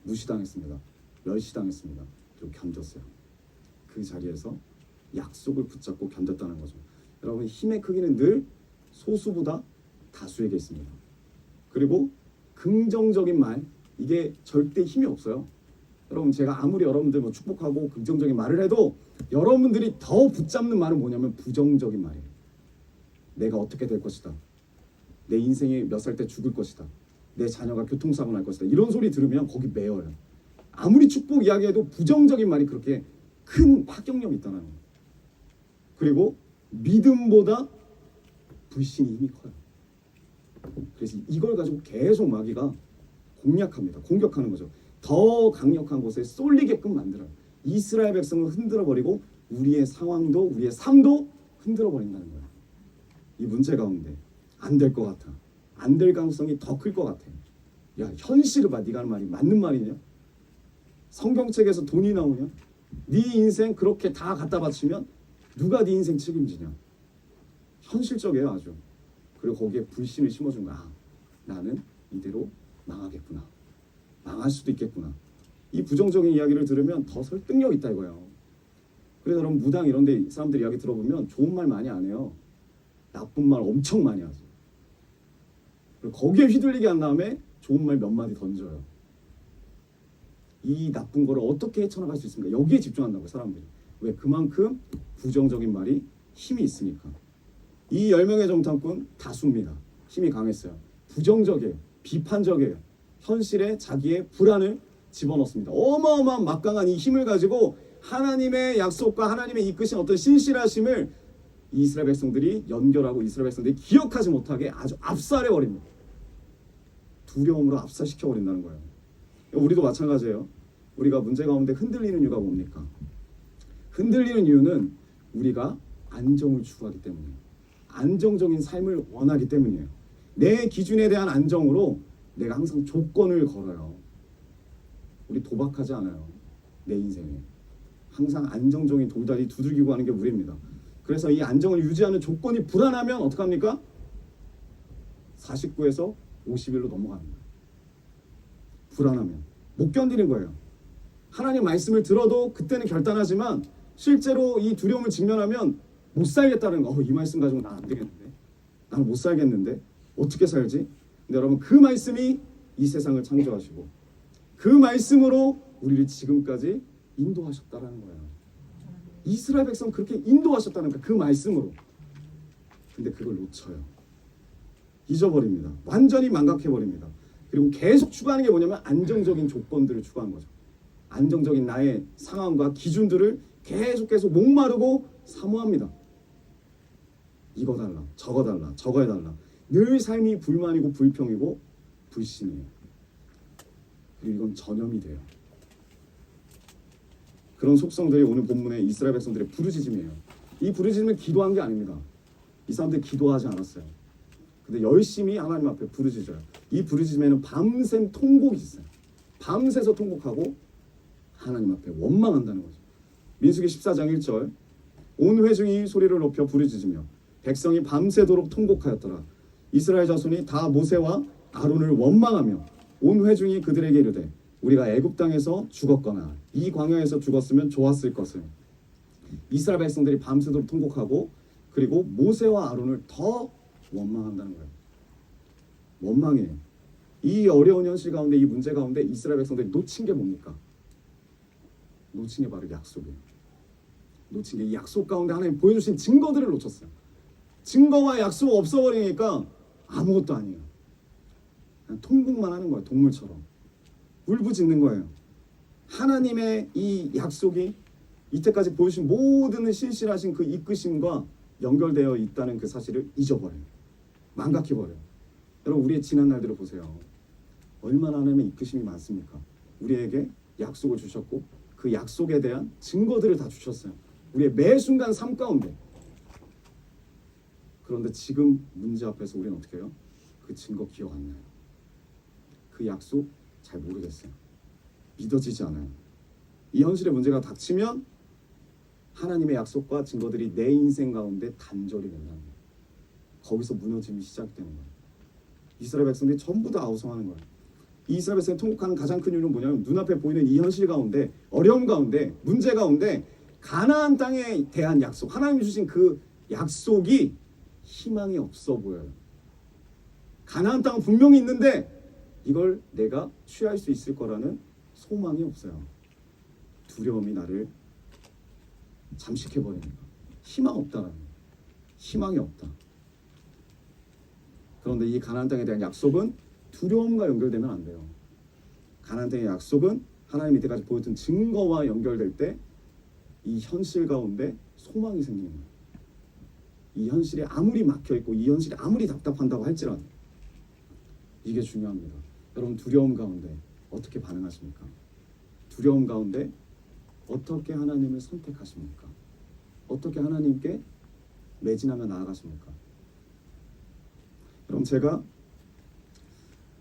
무시당했습니다. 멸시당했습니다. 그리고 견뎠어요. 그 자리에서 약속을 붙잡고 견뎠다는 거죠. 여러분, 힘의 크기는 늘 소수보다 다수에게 있습니다. 그리고 긍정적인 말, 이게 절대 힘이 없어요. 여러분, 제가 아무리 여러분들 뭐 축복하고 긍정적인 말을 해도 여러분들이 더 붙잡는 말은 뭐냐면 부정적인 말이에요. 내가 어떻게 될 것이다, 내 인생이 몇 살 때 죽을 것이다, 내 자녀가 교통사고 날 것이다, 이런 소리 들으면 거기 매여요. 아무리 축복 이야기해도 부정적인 말이 그렇게 큰 파격력이 있다는 거예요. 그리고 믿음보다 불신이 힘이 커요. 그래서 이걸 가지고 계속 마귀가 공략합니다. 공격하는 거죠. 더 강력한 곳에 쏠리게끔 만들어요. 이스라엘 백성을 흔들어버리고 우리의 상황도 우리의 삶도 흔들어버린다는 거예요. 이 문제 가운데 안 될 것 같아, 안 될 가능성이 더 클 것 같아. 야, 현실을 봐. 네가 하는 말이 맞는 말이냐? 성경책에서 돈이 나오냐? 네 인생 그렇게 다 갖다 바치면 누가 네 인생 책임지냐? 현실적이에요, 아주. 그리고 거기에 불신을 심어준 거야. 아, 나는 이대로 망하겠구나, 망할 수도 있겠구나. 이 부정적인 이야기를 들으면 더 설득력 있다 이거예요. 그래서 여러분, 무당 이런 데 사람들 이야기 들어보면 좋은 말 많이 안 해요. 나쁜 말 엄청 많이 하죠. 그리고 거기에 휘둘리게 한 다음에 좋은 말 몇 마디 던져요. 이 나쁜 거를 어떻게 헤쳐나갈 수 있습니까? 여기에 집중한다고요, 사람들이. 왜? 그만큼 부정적인 말이 힘이 있으니까. 이 10명의 정탐꾼 다수입니다. 힘이 강했어요. 부정적이에요. 비판적이에요. 현실에 자기의 불안을 집어넣습니다. 어마어마한 막강한 이 힘을 가지고 하나님의 약속과 하나님의 이끄신 어떤 신실하심을 이스라엘 백성들이 연결하고 이스라엘 백성들이 기억하지 못하게 아주 압살해버립니다. 두려움으로 압살시켜버린다는 거예요. 우리도 마찬가지예요. 우리가 문제 가운데 흔들리는 이유가 뭡니까? 흔들리는 이유는 우리가 안정을 추구하기 때문이에요. 안정적인 삶을 원하기 때문이에요. 내 기준에 대한 안정으로 내가 항상 조건을 걸어요. 우리 도박하지 않아요. 내 인생에 항상 안정적인 돌다리 두들기고 하는 게 우리입니다. 그래서 이 안정을 유지하는 조건이 불안하면 어떡합니까? 49에서 50일로 넘어갑니다. 불안하면 못 견디는 거예요. 하나님 말씀을 들어도 그때는 결단하지만 실제로 이 두려움을 직면하면 못 살겠다는 거. 이 말씀 가지고 나 안 되겠는데, 나는 못 살겠는데 어떻게 살지? 근데 여러분, 그 말씀이 이 세상을 창조하시고 그 말씀으로 우리를 지금까지 인도하셨다라는 거예요. 이스라엘 백성 그렇게 인도하셨다는 거예요. 그 말씀으로. 근데 그걸 놓쳐요. 잊어버립니다. 완전히 망각해버립니다. 그리고 계속 추구하는 게 뭐냐면 안정적인 조건들을 추구하는 거죠. 안정적인 나의 상황과 기준들을 계속 목마르고 사모합니다. 이거 달라, 저거 달라, 저거 해달라. 늘 삶이 불만이고 불평이고 불신이에요. 그리고 이건 전염이 돼요. 그런 속성들이 오늘 본문의 이스라엘 백성들의 부르짖음이에요. 이 부르짖음은 기도한 게 아닙니다. 이 사람들 기도하지 않았어요. 근데 열심히 하나님 앞에 부르짖어요. 이 부르짖음에는 밤샘 통곡이 있어요. 밤새서 통곡하고 하나님 앞에 원망한다는 거죠. 민수기 14장 1절 온 회중이 소리를 높여 부르짖으며 백성이 밤새도록 통곡하였더라. 이스라엘 자손이 다 모세와 아론을 원망하며 온 회중이 그들에게 이르되 우리가 애굽 땅에서 죽었거나 이 광야에서 죽었으면 좋았을 것을. 이스라엘 백성들이 밤새도록 통곡하고 그리고 모세와 아론을 더 원망한다는 거예요. 원망해요. 이 어려운 현실 가운데, 이 문제 가운데 이스라엘 백성들이 놓친 게 뭡니까? 놓친 게 바로 약속이에요. 놓친 게 이 약속 가운데 하나님 보여주신 증거들을 놓쳤어요. 증거와 약속 없어버리니까 아무것도 아니에요. 그냥 통곡만 하는 거예요. 동물처럼 울부짖는 거예요. 하나님의 이 약속이 이때까지 보여주신 모든 신실하신 그 이끄심과 연결되어 있다는 그 사실을 잊어버려요. 망각해버려요. 여러분, 우리의 지난 날들을 보세요. 얼마나 하나님의 이끄심이 많습니까? 우리에게 약속을 주셨고 그 약속에 대한 증거들을 다 주셨어요. 우리의 매 순간 삶 가운데. 그런데 지금 문제 앞에서 우리는 어떻게 해요? 그 증거 기억 안 나요. 그 약속 잘 모르겠어요. 믿어지지 않아요. 이 현실의 문제가 닥치면 하나님의 약속과 증거들이 내 인생 가운데 단절이 된다는 거예요. 거기서 무너짐이 시작되는 거예요. 이스라엘 백성들이 전부 다 아우성하는 거예요. 이 이스라엘 백성이 통곡하는 가장 큰 이유는 뭐냐면 눈앞에 보이는 이 현실 가운데, 어려움 가운데, 문제 가운데 가나안 땅에 대한 약속, 하나님이 주신 그 약속이 희망이 없어 보여요. 가나안 땅은 분명히 있는데 이걸 내가 취할 수 있을 거라는 소망이 없어요. 두려움이 나를 잠식해버리는 거예요. 희망 없다라는 거예요. 희망이 없다. 그런데 이 가나안 땅에 대한 약속은 두려움과 연결되면 안 돼요. 가나안 땅의 약속은 하나님 이때까지 보여준 증거와 연결될 때 이 현실 가운데 소망이 생기는 거예요. 이 현실이 아무리 막혀있고 이 현실이 아무리 답답한다고 할지라도 이게 중요합니다. 여러분, 두려움 가운데 어떻게 반응하십니까? 두려움 가운데 어떻게 하나님을 선택하십니까? 어떻게 하나님께 매진하며 나아가십니까? 여러분, 제가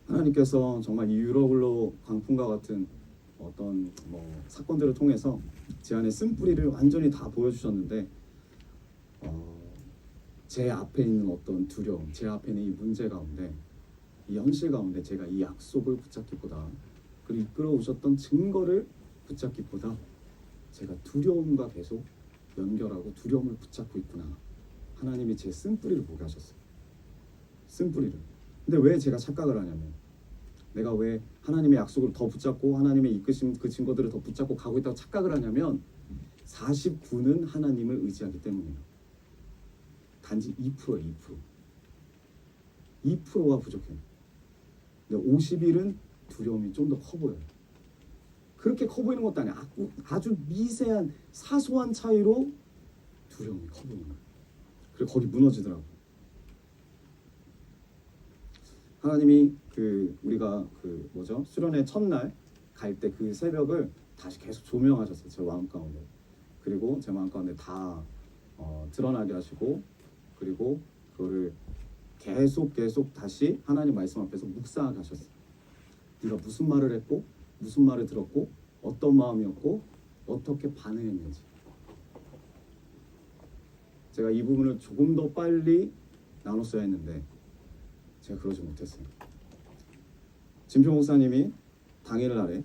하나님께서 정말 이 유로글로 광풍과 같은 어떤 사건들을 통해서 제 안에 쓴뿌리를 완전히 다 보여주셨는데 제 앞에 있는 어떤 두려움, 제 앞에 있는 이 문제 가운데, 이 현실 가운데 제가 이 약속을 붙잡기보다, 그리고 이끌어오셨던 증거를 붙잡기보다 제가 두려움과 계속 연결하고 두려움을 붙잡고 있구나. 하나님이 제 쓴뿌리를 보게 하셨어요. 쓴뿌리를. 근데 왜 제가 착각을 하냐면, 내가 왜 하나님의 약속을 더 붙잡고 하나님의 이끄심 그 증거들을 더 붙잡고 가고 있다고 착각을 하냐면 49는 하나님을 의지하기 때문이에요. 단지 2%예요. 2%가 부족해요. 근데 50일은 두려움이 좀 더 커 보여요. 그렇게 커 보이는 것도 아니야. 아주 미세한 사소한 차이로 두려움이 커 보이는 거예요. 그리고 거기 무너지더라고요. 하나님이 우리가 수련회 첫날 갈 때 그 새벽을 다시 계속 조명하셨어요. 제 마음 가운데. 그리고 제 마음 가운데 다 드러나게 하시고, 그리고 그거를 계속 다시 하나님 말씀 앞에서 묵상하게 하셨어요. 네가 무슨 말을 했고, 무슨 말을 들었고, 어떤 마음이었고, 어떻게 반응했는지. 제가 이 부분을 조금 더 빨리 나눴어야 했는데 제가 그러지 못했어요. 진표 목사님이 당일날에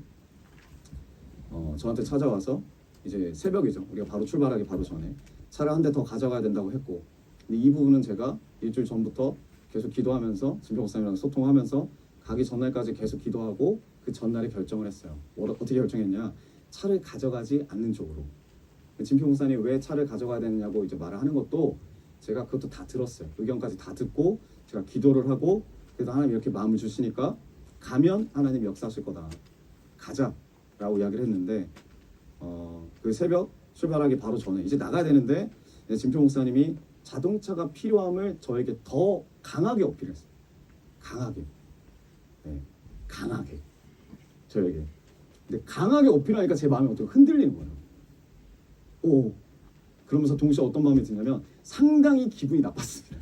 저한테 찾아와서, 이제 새벽이죠. 우리가 바로 출발하기 바로 전에 차를 한 대 더 가져가야 된다고 했고, 근데 이 부분은 제가 일주일 전부터 계속 기도하면서 진표 목사님이랑 소통하면서 가기 전날까지 계속 기도하고 그 전날에 결정을 했어요. 어떻게 결정했냐? 차를 가져가지 않는 쪽으로. 진표 목사님이 왜 차를 가져가야 되느냐고 이제 말을 하는 것도 제가 그것도 다 들었어요. 의견까지 다 듣고 제가 기도를 하고 그래도 하나님 이렇게 마음을 주시니까 가면 하나님 역사하실 거다. 가자라고 이야기를 했는데 그 새벽 출발하기 바로 전에 이제 나가야 되는데 진표 목사님이 자동차가 필요함을 저에게 더 강하게 어필했어요. 강하게. 네, 강하게. 저에게. 근데 강하게 어필하니까 제 마음이 어떻게 흔들리는 거예요. 오. 그러면서 동시에 어떤 마음이 드냐면 상당히 기분이 나빴습니다.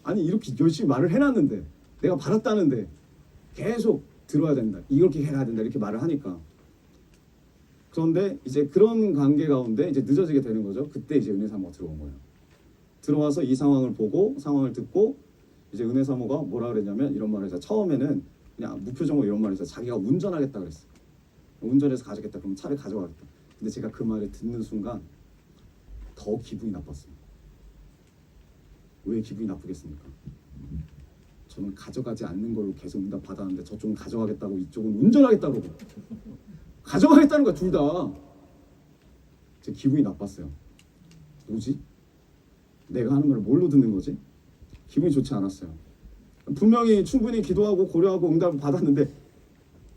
아니 이렇게 열심히 말을 해놨는데 내가 받았다는데 계속 들어야 된다. 이렇게 해야 된다. 이렇게 말을 하니까. 그런데 이제 그런 관계 가운데 이제 늦어지게 되는 거죠. 그때 이제 은혜 사모가 들어온 거예요. 들어와서 이 상황을 보고 상황을 듣고 이제 은혜 사모가 뭐라 그랬냐면 이런 말을 해서 처음에는 그냥 무표정으로 이런 말을 해서 자기가 운전하겠다 그랬어. 운전해서 가져겠다. 그러면 차를 가져가겠다. 근데 제가 그 말을 듣는 순간 더 기분이 나빴어요. 왜 기분이 나쁘겠습니까? 저는 가져가지 않는 걸로 계속 응답 받았는데 저쪽은 가져가겠다고 이쪽은 운전하겠다고 가져가겠다는 거야 둘 다. 제 기분이 나빴어요. 뭐지? 내가 하는 말을 뭘로 듣는 거지? 기분이 좋지 않았어요. 분명히 충분히 기도하고 고려하고 응답을 받았는데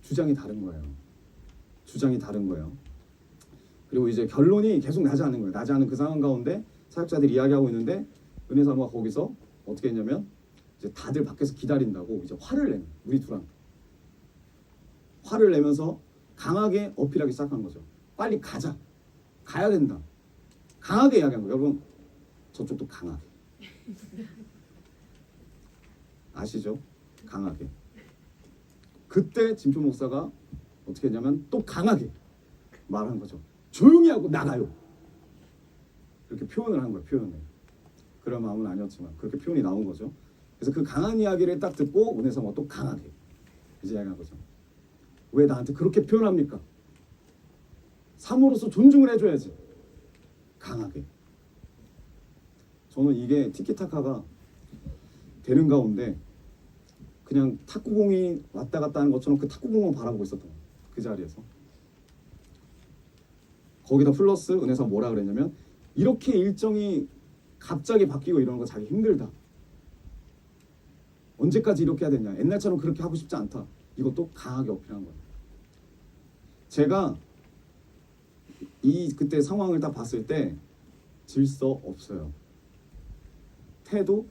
주장이 다른 거예요. 주장이 다른 거예요. 그리고 이제 결론이 계속 나지 않는 거예요. 나지 않은 그 상황 가운데 사역자들이 이야기하고 있는데 은혜 사모가 거기서 어떻게 했냐면 이제 다들 밖에서 기다린다고 이제 화를 내는 우리 둘한테 화를 내면서 강하게 어필하기 시작한 거죠. 빨리 가자. 가야 된다. 강하게 이야기한 거예요. 여러분 저쪽도 강하게. 아시죠? 강하게. 그때 진표 목사가 어떻게 했냐면 또 강하게 말한 거죠. 조용히 하고 나가요. 이렇게 표현을 한 거예요. 표현을. 그런 마음은 아니었지만 그렇게 표현이 나온 거죠. 그래서 그 강한 이야기를 딱 듣고 은혜 사모가 또 강하게 이제 이야기한 거죠. 왜 나한테 그렇게 표현합니까? 사모로서 존중을 해줘야지. 강하게. 저는 이게 티키타카가 되는 가운데 그냥 탁구공이 왔다 갔다 하는 것처럼 그 탁구공을 바라보고 있었던 거예요. 그 자리에서. 거기다 플러스 은혜사 뭐라 그랬냐면 이렇게 일정이 갑자기 바뀌고 이러는 거 자기 힘들다. 언제까지 이렇게 해야 되냐. 옛날처럼 그렇게 하고 싶지 않다. 이것도 강하게 어필한 거예요. 제가 그때 상황을 딱 봤을 때 질서 없어요. 태도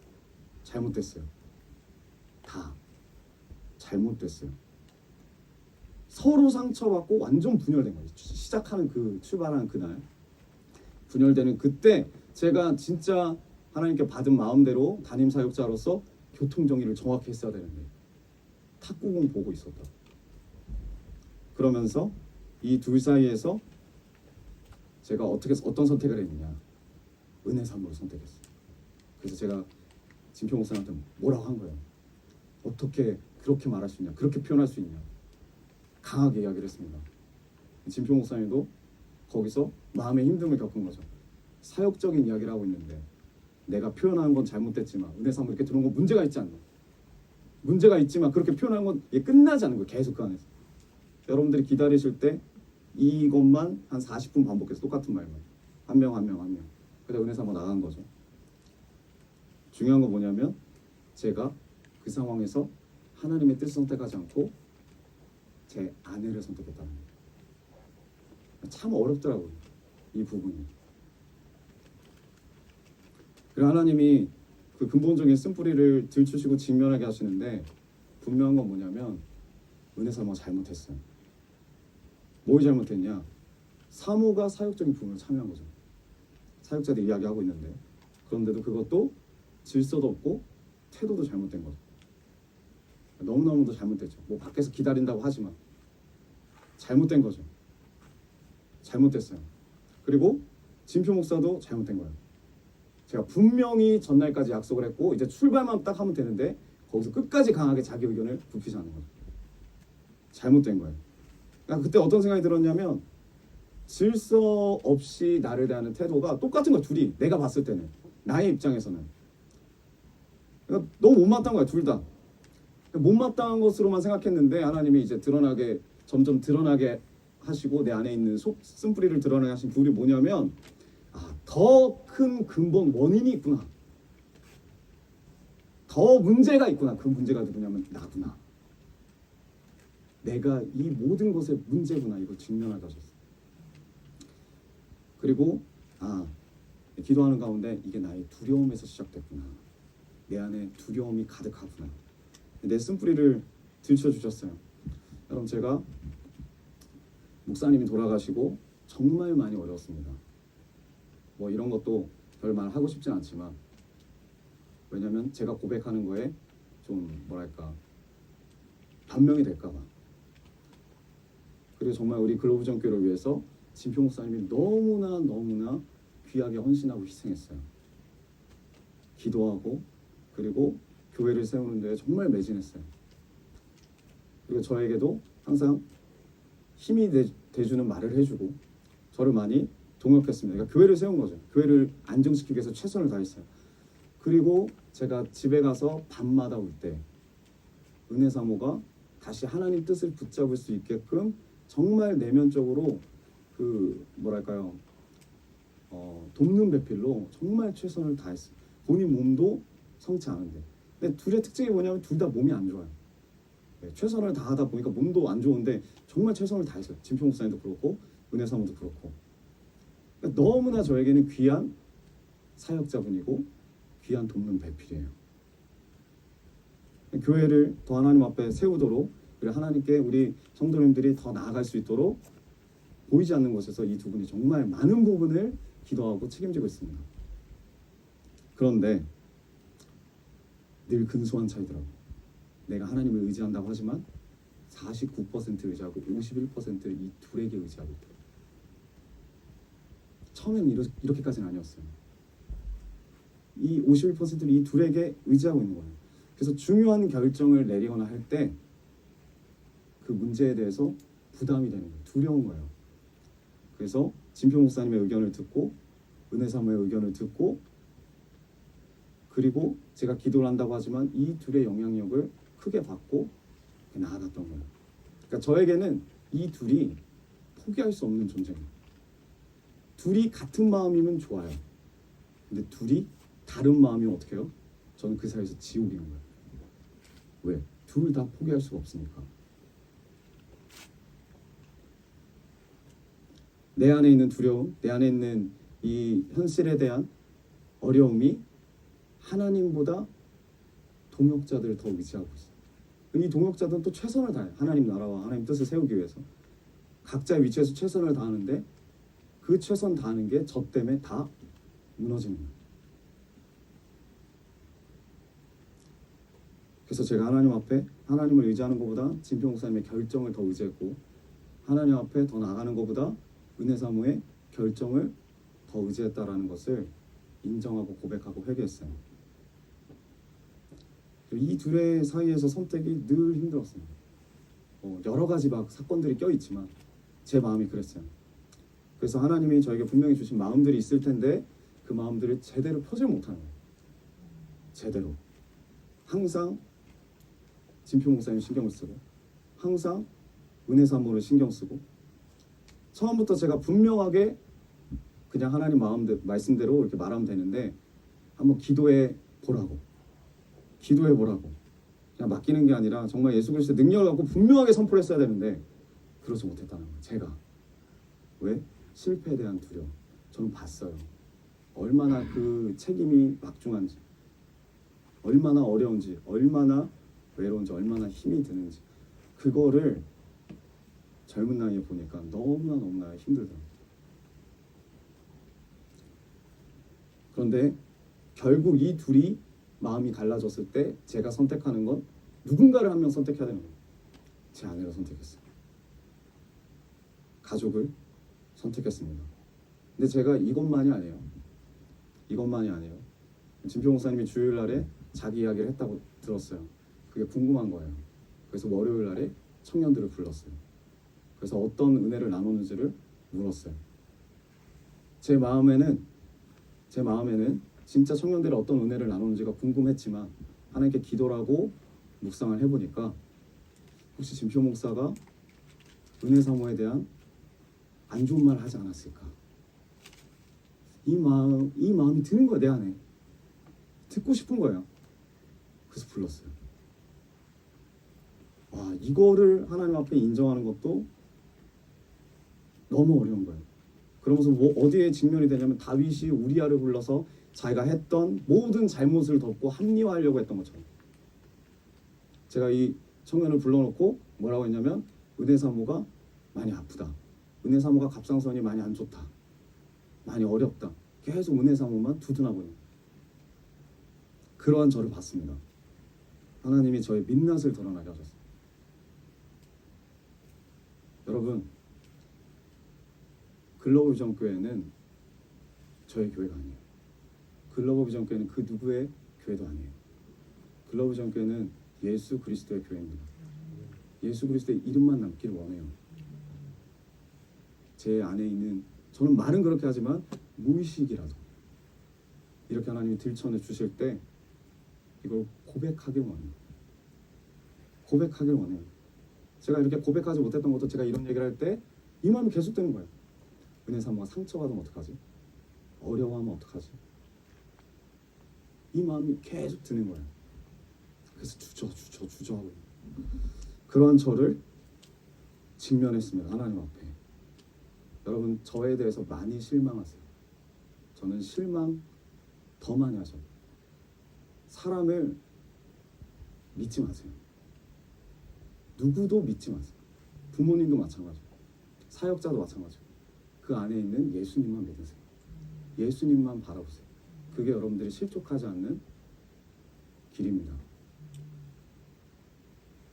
잘못됐어요. 다 잘못됐어요. 서로 상처받고 완전 분열된 거예요. 시작하는 그 출발하는 그날 분열되는 그때 제가 진짜 하나님께 받은 마음대로 담임 사역자로서 교통정리를 정확히 했어야 되는데 탁구공 보고 있었다. 그러면서 이 둘 사이에서 제가 어떤 선택을 했느냐. 은혜 사모를 선택했어요. 그래서 제가 진표 목사한테 뭐라고 한 거예요. 어떻게 그렇게 말할 수 있냐. 그렇게 표현할 수 있냐. 강하게 이야기를 했습니다. 진표 목사님도 거기서 마음의 힘듦을 겪은 거죠. 사역적인 이야기를 하고 있는데 내가 표현한 건 잘못됐지만 은혜 사모 이렇게 들어온 건 문제가 있지 않나. 문제가 있지만 그렇게 표현한 건 이게 끝나지 않는 거예요. 계속 그 안에서. 여러분들이 기다리실 때 이것만 한 40분 반복해서 똑같은 말만 한 명. 그래서 은혜 사모 나간 거죠. 중요한 건 뭐냐면 제가 그 상황에서 하나님의 뜻을 선택하지 않고 제 아내를 선택했다는 거예요. 참 어렵더라고요. 이 부분이. 그리고 하나님이 그 근본적인 쓴뿌리를 들추시고 직면하게 하시는데 분명한 건 뭐냐면 은혜 사모가 잘못했어요. 뭘 잘못했냐? 사모가 사역적인 부분을 참여한 거죠. 사역자들이 이야기하고 있는데 그런데도 그것도 질서도 없고 태도도 잘못된 거죠. 너무너무도 잘못됐죠. 뭐 밖에서 기다린다고 하지만 잘못된 거죠. 잘못됐어요. 그리고 진표 목사도 잘못된 거예요. 제가 분명히 전날까지 약속을 했고 이제 출발만 딱 하면 되는데 거기서 끝까지 강하게 자기 의견을 굽히지 않는 거죠. 잘못된 거예요. 그러니까 그때 어떤 생각이 들었냐면 질서 없이 나를 대하는 태도가 똑같은 거야. 둘이. 내가 봤을 때는. 나의 입장에서는. 그러니까 너무 못마땅한 거야. 둘 다. 못마땅한 것으로만 생각했는데 하나님이 이제 점점 드러나게 하시고 내 안에 있는 쓴뿌리를 드러나게 하신 부분이 뭐냐면 더 큰 근본 원인이 있구나. 더 문제가 있구나. 그 문제가 누구냐면 나구나. 내가 이 모든 것의 문제구나. 이걸 직면하게 하셨어요. 그리고 기도하는 가운데 이게 나의 두려움에서 시작됐구나. 내 안에 두려움이 가득하구나. 내 쓴뿌리를 들춰주셨어요. 여러분, 제가 목사님이 돌아가시고 정말 많이 어려웠습니다. 뭐 이런 것도 별 말 하고 싶진 않지만, 왜냐면 제가 고백하는 거에 좀 뭐랄까 변명이 될까봐. 그리고 정말 우리 글로브전교를 위해서 진표 목사님이 너무나 귀하게 헌신하고 희생했어요. 기도하고 그리고 교회를 세우는 데 정말 매진했어요. 그리고 저에게도 항상 힘이 돼주는 말을 해주고 저를 많이 동역했습니다. 그러니까 교회를 세운 거죠. 교회를 안정시키기 위해서 최선을 다했어요. 그리고 제가 집에 가서 밤마다 울 때 은혜 사모가 다시 하나님 뜻을 붙잡을 수 있게끔 정말 내면적으로 그 뭐랄까요 돕는 배필로 정말 최선을 다했어요. 본인 몸도 성치 않은데. 근데 둘의 특징이 뭐냐면 둘 다 몸이 안 좋아요. 네, 최선을 다하다 보니까 몸도 안 좋은데 정말 최선을 다했어요. 진표 목사님도 그렇고 은혜 사모도 그렇고. 그러니까 너무나 저에게는 귀한 사역자분이고 귀한 돕는 배필이에요. 교회를 더 하나님 앞에 세우도록, 그리고 하나님께 우리 성도님들이 더 나아갈 수 있도록 보이지 않는 곳에서 이 두 분이 정말 많은 부분을 기도하고 책임지고 있습니다. 그런데 늘 근소한 차이더라고요. 내가 하나님을 의지한다고 하지만 49% 의지하고 51%이 둘에게 의지하고 있다. 처음에는 이렇게까지는 아니었어요. 이 51%를 이 둘에게 의지하고 있는 거예요. 그래서 중요한 결정을 내리거나 할 때 그 문제에 대해서 부담이 되는 거예요. 두려운 거예요. 그래서 진표 목사님의 의견을 듣고 은혜 사모의 의견을 듣고 그리고 제가 기도를 한다고 하지만 이 둘의 영향력을 크게 받고 나아갔던 거예요. 그러니까 저에게는 이 둘이 포기할 수 없는 존재예요. 둘이 같은 마음이면 좋아요. 근데 둘이 다른 마음이면 어떻게 해요? 저는 그 사이에서 지옥인 거예요. 왜? 둘 다 포기할 수가 없으니까. 내 안에 있는 두려움, 내 안에 있는 이 현실에 대한 어려움이 하나님보다 동역자들을 더 의지하고 있어요. 이 동역자들은 또 최선을 다해요. 하나님 나라와 하나님 뜻을 세우기 위해서. 각자의 위치에서 최선을 다하는데 그 최선 다하는 게 저 때문에 다 무너지는 거예요. 그래서 제가 하나님 앞에 하나님을 의지하는 것보다 진표 목사님의 결정을 더 의지했고, 하나님 앞에 더 나가는 것보다 은혜 사모의 결정을 더 의지했다라는 것을 인정하고 고백하고 회개했어요. 이 둘의 사이에서 선택이 늘 힘들었습니다. 여러 가지 막 사건들이 껴있지만 제 마음이 그랬어요. 그래서 하나님이 저에게 분명히 주신 마음들이 있을 텐데 그 마음들을 제대로 표질 못하는 거예요. 제대로. 항상 진표 목사님 신경을 쓰고 항상 은혜 사모를 신경 쓰고, 처음부터 제가 분명하게 그냥 하나님 말씀대로 이렇게 말하면 되는데 한번 기도해 보라고 그냥 맡기는 게 아니라 정말 예수 그리스도의 능력을 갖고 분명하게 선포를 했어야 되는데 그러지 못했다는 거예요. 제가. 왜? 실패에 대한 두려움. 저는 봤어요. 얼마나 그 책임이 막중한지, 얼마나 어려운지, 얼마나 외로운지, 얼마나 힘이 드는지. 그거를 젊은 나이에 보니까 너무나 힘들더라고요. 그런데 결국 이 둘이 마음이 갈라졌을 때 제가 선택하는 건 누군가를 한 명 선택해야 되는 거예요. 제 아내를 선택했어요. 가족을 선택했습니다. 근데 제가 이것만이 아니에요. 진표 목사님이 주일 날에 자기 이야기를 했다고 들었어요. 그게 궁금한 거예요. 그래서 월요일 날에 청년들을 불렀어요. 그래서 어떤 은혜를 나누는지를 물었어요. 제 마음에는 진짜 청년들이 어떤 은혜를 나누는지가 궁금했지만 하나님께 기도를 하고 묵상을 해보니까 혹시 진표 목사가 은혜 사모에 대한 안 좋은 말을 하지 않았을까? 이 마음이 드는 거야, 내 안에. 듣고 싶은 거예요. 그래서 불렀어요. 와, 이거를 하나님 앞에 인정하는 것도 너무 어려운 거예요. 그러면서 뭐 어디에 직면이 되냐면 다윗이 우리아를 불러서 자기가 했던 모든 잘못을 덮고 합리화하려고 했던 것처럼. 제가 이 청년을 불러놓고 뭐라고 했냐면 은혜 사모가 많이 아프다. 은혜 사모가 갑상선이 많이 안 좋다. 많이 어렵다. 계속 은혜 사모만 두둔하고 있는 그러한 저를 봤습니다. 하나님이 저의 민낯을 드러나게 하셨어요. 여러분, 글로벌 비전 교회는 저의 교회가 아니에요. 글로벌 비전 교회는 그 누구의 교회도 아니에요. 글로벌 비전 교회는 예수 그리스도의 교회입니다. 예수 그리스도의 이름만 남기를 원해요. 제 안에 있는, 저는 말은 그렇게 하지만 무의식이라도 이렇게 하나님이 들춰내 주실 때 이걸 고백하길 원해요. 고백하길 원해요. 제가 이렇게 고백하지 못했던 것도 제가 이런 얘기를 할 때 이 마음이 계속 드는 거예요. 은혜 사모가 상처받으면 어떡하지? 어려워하면 어떡하지? 이 마음이 계속 드는 거예요. 그래서 주저하고 그런 저를 직면했습니다. 하나님 앞에. 여러분, 저에 대해서 많이 실망하세요. 저는 실망 더 많이 하죠. 사람을 믿지 마세요. 누구도 믿지 마세요. 부모님도 마찬가지고 사역자도 마찬가지고 그 안에 있는 예수님만 믿으세요. 예수님만 바라보세요. 그게 여러분들이 실족하지 않는 길입니다.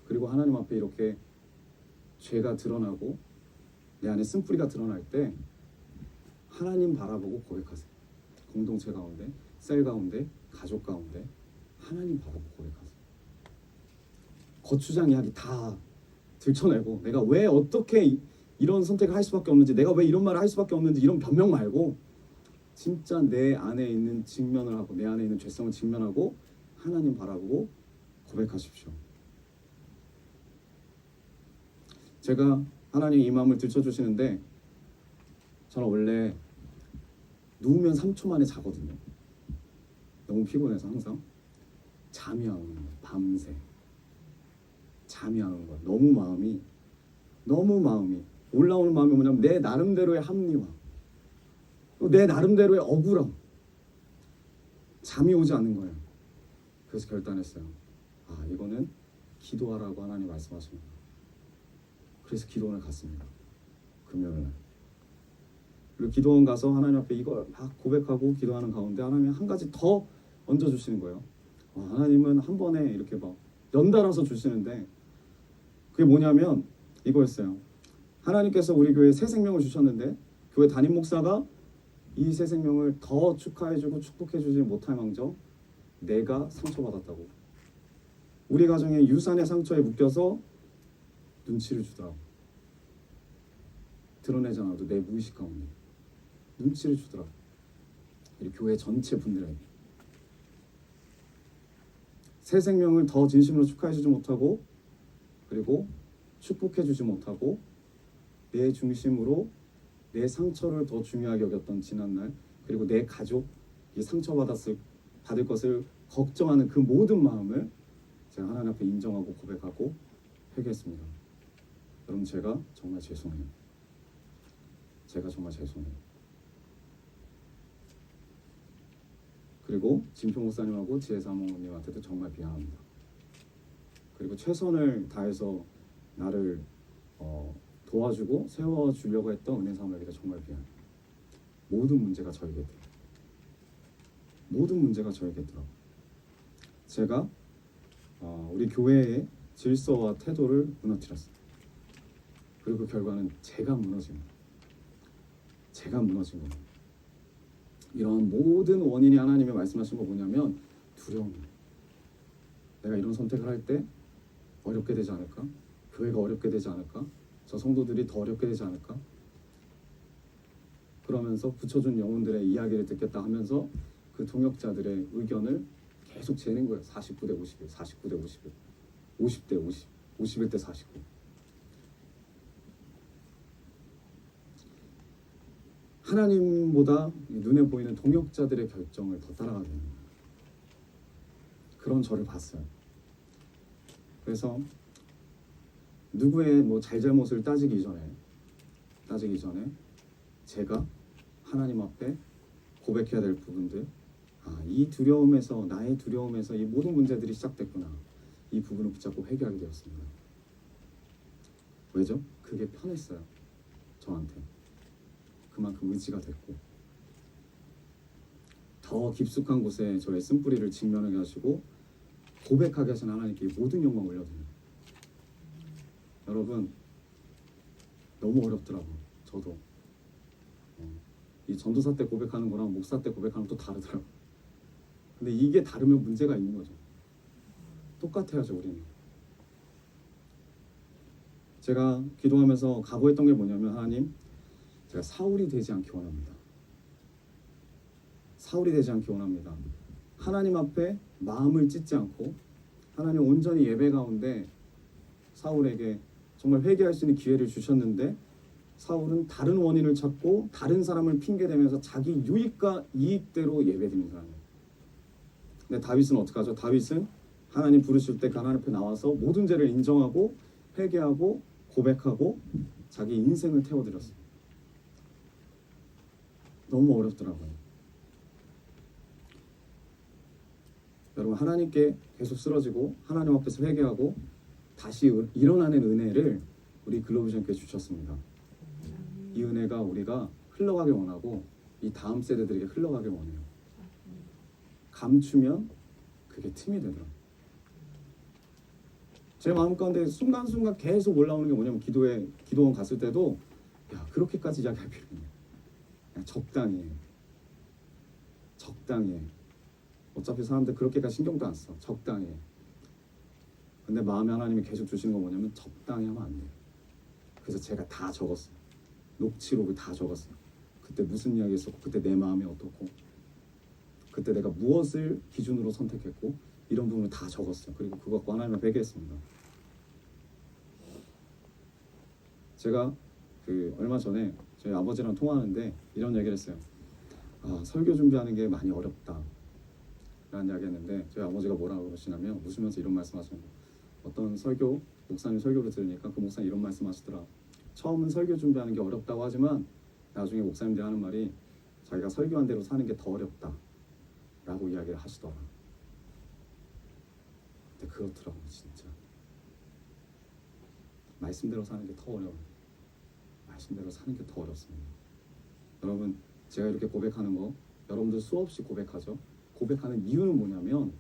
그리고 하나님 앞에 이렇게 죄가 드러나고 내 안에 쓴뿌리가 드러날 때 하나님 바라보고 고백하세요. 공동체 가운데, 셀 가운데, 가족 가운데 하나님 바라보고 고백하세요. 거추장 이야기 다 들춰내고 내가 왜 어떻게 이런 선택을 할 수밖에 없는지, 내가 왜 이런 말을 할 수밖에 없는지 이런 변명 말고 진짜 내 안에 있는 직면을 하고 내 안에 있는 죄성을 직면하고 하나님 바라보고 고백하십시오. 제가 하나님 이 마음을 들춰주시는데 저는 원래 누우면 3초 만에 자거든요. 너무 피곤해서 항상 잠이 안 오는 거예요. 밤새 잠이 안 오는 거예요. 너무 마음이 올라오는 마음이 뭐냐면 내 나름대로의 합리화, 또 내 나름대로의 억울함, 잠이 오지 않는 거예요. 그래서 결단했어요. 아, 이거는 기도하라고 하나님 말씀하십니다. 그래서 기도원을 갔습니다. 금요일날. 그리고 기도원 가서 하나님 앞에 이걸 막 고백하고 기도하는 가운데 하나님이 한 가지 더 얹어주시는 거예요. 하나님은 한 번에 이렇게 막 연달아서 주시는데 그게 뭐냐면 이거였어요. 하나님께서 우리 교회에 새 생명을 주셨는데 교회 담임 목사가 이 새 생명을 더 축하해주고 축복해주지 못할 망정 내가 상처받았다고. 우리 가정의 유산의 상처에 묶여서 눈치를 주더라고. 드러내지 않아도 내 무의식 가운데 눈치를 주더라고. 우리 교회 전체 분들에게 새 생명을 더 진심으로 축하해주지 못하고 그리고 축복해주지 못하고 내 중심으로 내 상처를 더 중요하게 여겼던 지난날, 그리고 내 가족이 받을 것을 걱정하는 그 모든 마음을 제가 하나님 앞에 인정하고 고백하고 회개했습니다. 여러분, 제가 정말 죄송해요. 제가 정말 죄송해요. 그리고 진표 목사님하고 지혜 사모님한테도 정말 미안합니다. 그리고 최선을 다해서 나를 도와주고 세워주려고 했던 은혜 사모에게도 정말 미안해요. 모든 문제가 저에게 들어요. 모든 문제가 저에게 들어요. 제가 우리 교회의 질서와 태도를 무너뜨렸어요. 그리고 그 결과는 제가 무너진 거예요. 제가 무너진 거예요. 이런 모든 원인이 하나님이 말씀하신 거 뭐냐면 두려움이에요. 내가 이런 선택을 할 때 어렵게 되지 않을까? 교회가 어렵게 되지 않을까? 저 성도들이 더 어렵게 되지 않을까? 그러면서 붙여준 영혼들의 이야기를 듣겠다 하면서 그 동역자들의 의견을 계속 재는 거예요. 49대 51, 49대 51, 50대 50, 51대 49. 하나님보다 눈에 보이는 동역자들의 결정을 더 따라가게 되는 거예요. 그런 저를 봤어요. 그래서 누구의 뭐 잘잘못을 따지기 전에 제가 하나님 앞에 고백해야 될 부분들, 이 두려움에서, 나의 두려움에서 이 모든 문제들이 시작됐구나, 이 부분을 붙잡고 회개하게 되었습니다. 왜죠? 그게 편했어요. 저한테 그만큼 의지가 됐고, 더 깊숙한 곳에 저의 쓴뿌리를 직면하게 하시고 고백하게 하신 하나님께 모든 영광을 올려드립니다. 여러분, 너무 어렵더라고요. 저도 이 전도사 때 고백하는 거랑 목사 때 고백하는 거 또 다르더라고요. 근데 이게 다르면 문제가 있는 거죠. 똑같아야죠, 우리는. 제가 기도하면서 각오했던 게 뭐냐면, 하나님, 제가 사울이 되지 않기 원합니다. 사울이 되지 않기 원합니다. 하나님 앞에 마음을 찢지 않고 하나님 온전히 예배 가운데 사울에게 정말 회개할 수 있는 기회를 주셨는데, 사울은 다른 원인을 찾고 다른 사람을 핑계대면서 자기 유익과 이익대로 예배드리는 사람이에요. 근데 다윗은 어떻게 하죠? 다윗은 하나님 부르실 때 하나님 앞에 나와서 모든 죄를 인정하고 회개하고 고백하고 자기 인생을 태워드렸어요. 너무 어렵더라고요. 여러분, 하나님께 계속 쓰러지고 하나님 앞에서 회개하고 다시 일어나는 은혜를 우리 글로비전께 주셨습니다. 이 은혜가 우리가 흘러가길 원하고 이 다음 세대들에게 흘러가길 원해요. 감추면 그게 틈이 되더라고요. 제 마음 가운데 순간순간 계속 올라오는 게 뭐냐면, 기도원 갔을 때도 그렇게까지 이야기할 필요 없네. 그냥 적당히 해. 어차피 사람들 그렇게까지 신경도 안 써. 적당히 해. 근데 마음에 하나님이 계속 주시는 건 뭐냐면, 적당히 하면 안 돼요. 그래서 제가 다 적었어요. 녹취록을 다 적었어요. 그때 무슨 이야기 했었고, 그때 내 마음이 어떻고, 그때 내가 무엇을 기준으로 선택했고, 이런 부분을 다 적었어요. 그리고 그거 갖고 하나님 앞에 회개했습니다. 제가 얼마 전에 저희 아버지랑 통화하는데 이런 얘기를 했어요. 설교 준비하는 게 많이 어렵다 라는 이야기 했는데, 저희 아버지가 뭐라고 그러시냐면, 웃으면서 이런 말씀 하시는 거예요. 어떤 목사님 설교를 들으니까 그 목사님 이런 말씀 하시더라. 처음은 설교 준비하는 게 어렵다고 하지만 나중에 목사님들이 하는 말이, 자기가 설교한 대로 사는 게 더 어렵다 라고 이야기를 하시더라. 근데 그렇더라고요. 진짜 말씀대로 사는 게 더 어려워요. 말씀대로 사는 게 더 어렵습니다. 여러분, 제가 이렇게 고백하는 거 여러분들 수없이 고백하죠. 고백하는 이유는 뭐냐면,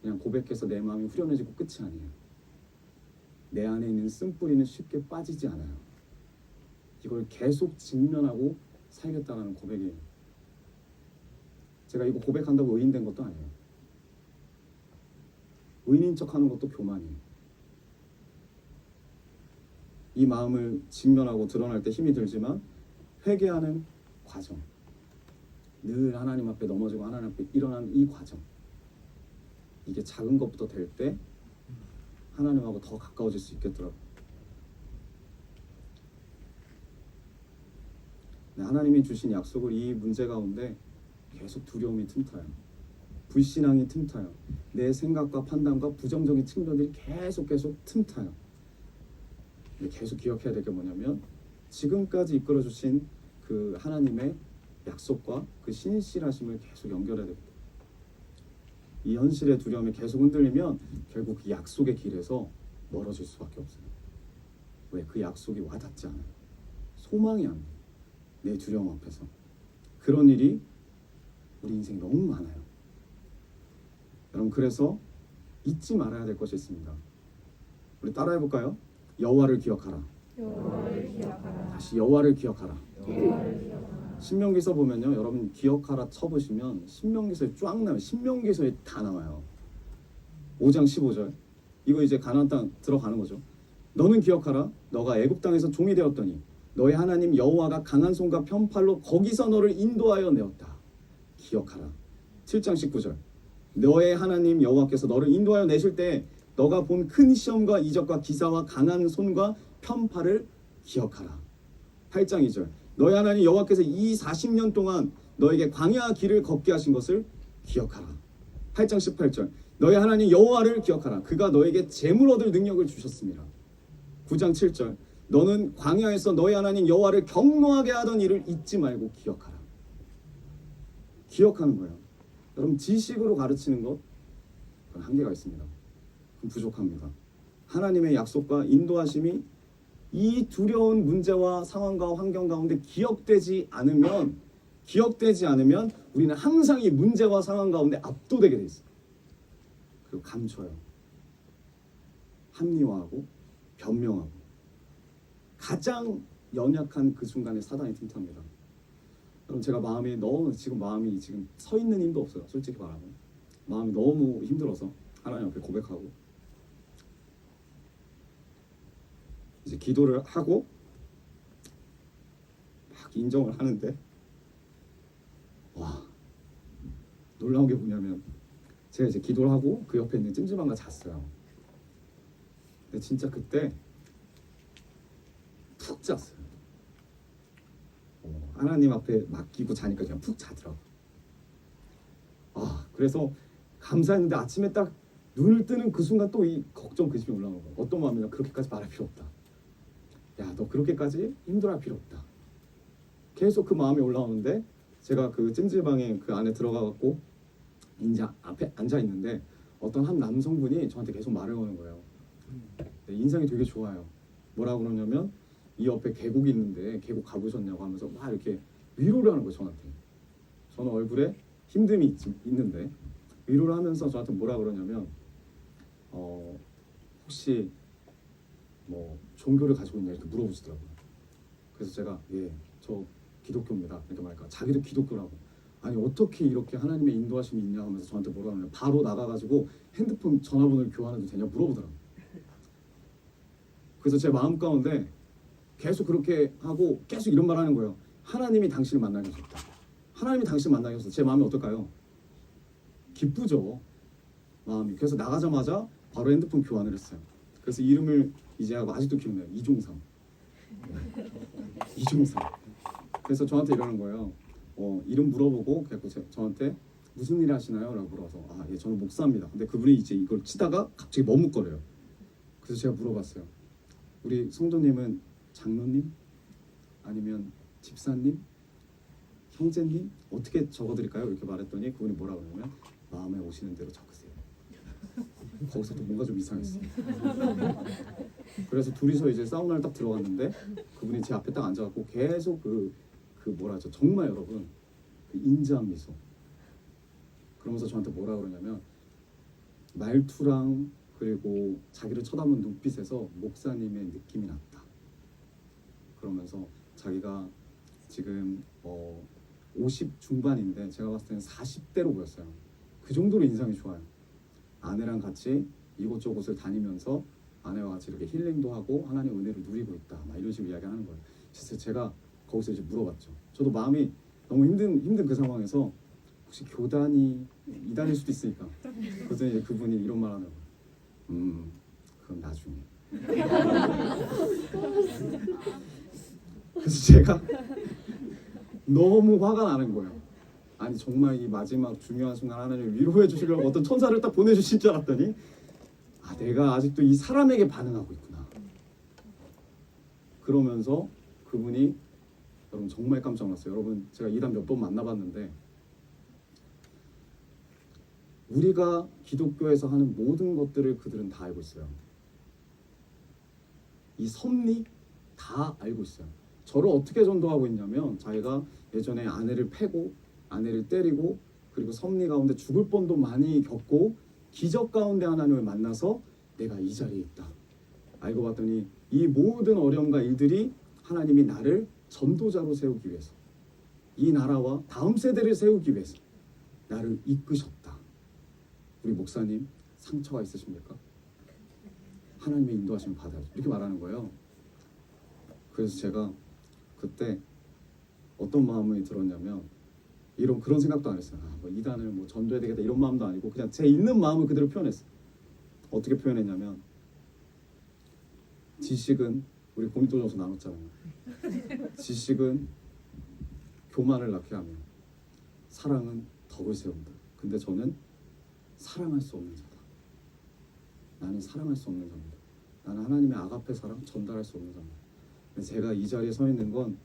그냥 고백해서 내 마음이 후련해지고 끝이 아니에요. 내 안에 있는 쓴뿌리는 쉽게 빠지지 않아요. 이걸 계속 직면하고 살겠다는 고백이에요. 제가 이거 고백한다고 의인된 것도 아니에요. 의인인 척하는 것도 교만이에요. 이 마음을 직면하고 드러날 때 힘이 들지만, 회개하는 과정, 늘 하나님 앞에 넘어지고 하나님 앞에 일어나는 이 과정, 이게 작은 것부터 될 때 하나님하고 더 가까워질 수 있겠더라고요. 하나님이 주신 약속을 이 문제 가운데 계속 두려움이 틈타요. 불신앙이 틈타요. 내 생각과 판단과 부정적인 측면들이 계속 틈타요. 근데 계속 기억해야 될 게 뭐냐면, 지금까지 이끌어 주신 그 하나님의 약속과 그 신실하심을 계속 연결해야 됩니다. 이 현실의 두려움이 계속 흔들리면 결국 그 약속의 길에서 멀어질 수밖에 없어요. 왜? 그 약속이 와닿지 않아요. 소망이 안 돼요. 내 두려움 앞에서. 그런 일이 우리 인생 너무 많아요. 여러분, 그래서 잊지 말아야 될 것이 있습니다. 우리 따라해 볼까요? 여호와를 기억하라. 다시 여호와를 기억하라. 신명기서 보면요, 여러분 기억하라 쳐보시면 신명기서에 쫙 나와요. 신명기서에 다 나와요. 5장 15절. 이거 이제 가나안 땅 들어가는 거죠. 너는 기억하라. 너가 애굽 땅에서 종이 되었더니 너의 하나님 여호와가 강한 손과 편팔로 거기서 너를 인도하여 내었다. 기억하라. 7장 19절. 너의 하나님 여호와께서 너를 인도하여 내실 때 너가 본 큰 시험과 이적과 기사와 강한 손과 편팔을 기억하라. 8장 2절. 너희 하나님 여호와께서 이 40년 동안 너에게 광야 길을 걷게 하신 것을 기억하라. 8장 18절 너희 하나님 여호와를 기억하라. 그가 너에게 재물 얻을 능력을 주셨습니다. 9장 7절 너는 광야에서 너희 하나님 여호와를 경노하게 하던 일을 잊지 말고 기억하라. 기억하는 거예요. 여러분 지식으로 가르치는 것 그건 한계가 있습니다. 그건 부족합니다. 하나님의 약속과 인도하심이 이 두려운 문제와 상황과 환경 가운데 기억되지 않으면 우리는 항상 이 문제와 상황 가운데 압도되게 돼 있어요. 그리고 감춰요. 합리화하고 변명하고 가장 연약한 그 순간에 사단이 틈탑니다. 여러분 제가 마음이 지금 서 있는 힘도 없어요. 솔직히 말하면 마음이 너무 힘들어서 하나님 앞에 고백하고 이제 기도를 하고 막 인정을 하는데 와 놀라운 게 뭐냐면 제가 이제 기도를 하고 그 옆에 있는 찜질방가 잤어요. 근데 진짜 그때 푹 잤어요. 하나님 앞에 맡기고 자니까 그냥 푹 자더라고. 그래서 감사했는데 아침에 딱 눈을 뜨는 그 순간 또 이 걱정 그 집이 올라오는 거예요. 어떤 마음이냐 그렇게까지 말할 필요 없다. 야 너 그렇게까지 힘들어할 필요 없다. 계속 그 마음이 올라오는데 제가 그 찜질방에 그 안에 들어가갖고 이제 앞에 앉아 있는데 어떤 한 남성분이 저한테 계속 말을 거는 거예요. 인상이 되게 좋아요. 뭐라 그러냐면 이 옆에 계곡이 있는데 계곡 가보셨냐고 하면서 막 이렇게 위로를 하는 거예요 저한테. 저는 얼굴에 힘듦이 있는데 위로를 하면서 저한테 뭐라 그러냐면 혹시 뭐 종교를 가지고 있냐 이렇게 물어보시더라고요. 그래서 제가 저 기독교입니다. 그러니까 말까 자기도 기독교라고. 아니 어떻게 이렇게 하나님의 인도하심이 있냐 하면서 저한테 뭐라 그러냐면 바로 나가가지고 핸드폰 전화번호를 교환해도 되냐 물어보더라고요. 그래서 제 마음 가운데 계속 그렇게 하고 계속 이런 말 하는 거예요. 하나님이 당신을 만나게 하셨다. 하나님이 당신을 만나게 하셨다. 제 마음이 어떨까요? 기쁘죠. 마음이. 그래서 나가자마자 바로 핸드폰 교환을 했어요. 그래서 이름을 이제 하고 아직도 기억나요. 이종삼. 이종삼. 그래서 저한테 이러는 거예요. 이름 물어보고 그래서 저한테 무슨 일 하시나요? 라고 물어서 저는 목사입니다. 근데 그분이 이제 이걸 치다가 갑자기 머뭇거려요. 그래서 제가 물어봤어요. 우리 성도님은 장로님? 아니면 집사님? 형제님? 어떻게 적어드릴까요? 이렇게 말했더니 그분이 뭐라 그러냐면 마음에 오시는 대로 적으세요. 거기서 또 뭔가 좀 이상했어요. 그래서 둘이서 이제 사우나를 딱 들어갔는데 그분이 제 앞에 딱 앉아갖고 계속 그 뭐라죠? 정말 여러분 그 인자한 미소. 그러면서 저한테 뭐라 그러냐면 말투랑 그리고 자기를 쳐다보는 눈빛에서 목사님의 느낌이 났다. 그러면서 자기가 지금 50 중반인데 제가 봤을 때는 40대로 보였어요. 그 정도로 인상이 좋아요. 아내랑 같이 이곳저곳을 다니면서 아내와 같이 이렇게 힐링도 하고 하나님의 은혜를 누리고 있다. 막 이런 식으로 이야기하는 거예요. 그래서 제가 거기서 이제 물어봤죠. 저도 마음이 너무 힘든 그 상황에서 혹시 교단이 이단일 수도 있으니까. 그래서 이제 그분이 이런 말 하는 거예요. 그럼 나중에. 그래서 제가 너무 화가 나는 거예요. 아니 정말 이 마지막 중요한 순간 하나님을 위로해 주시려고 어떤 천사를 딱 보내주실 줄 알았더니 내가 아직도 이 사람에게 반응하고 있구나. 그러면서 그분이 여러분 정말 깜짝 놀랐어요. 여러분 제가 이단 몇 번 만나봤는데 우리가 기독교에서 하는 모든 것들을 그들은 다 알고 있어요. 이 섭리 다 알고 있어요. 저를 어떻게 전도하고 있냐면 자기가 예전에 아내를 패고 아내를 때리고 그리고 섭리 가운데 죽을 뻔도 많이 겪고 기적 가운데 하나님을 만나서 내가 이 자리에 있다. 알고 봤더니 이 모든 어려움과 일들이 하나님이 나를 전도자로 세우기 위해서 이 나라와 다음 세대를 세우기 위해서 나를 이끄셨다. 우리 목사님 상처가 있으십니까? 하나님의 인도하심을 받아야죠. 이렇게 말하는 거예요. 그래서 제가 그때 어떤 마음이 들었냐면 그런 생각도 안 했어요. 뭐 이단을 뭐 전도해야 되겠다 이런 마음도 아니고 그냥 제 있는 마음을 그대로 표현했어요. 어떻게 표현했냐면 지식은 우리 고린도전서 나눴잖아요. 지식은 교만을 낳게 하며 사랑은 덕을 세운다. 근데 저는 사랑할 수 없는 자다. 나는 사랑할 수 없는 자입니다. 나는 하나님의 아가페 사랑 전달할 수 없는 자입니다. 근데 제가 이 자리에 서 있는 건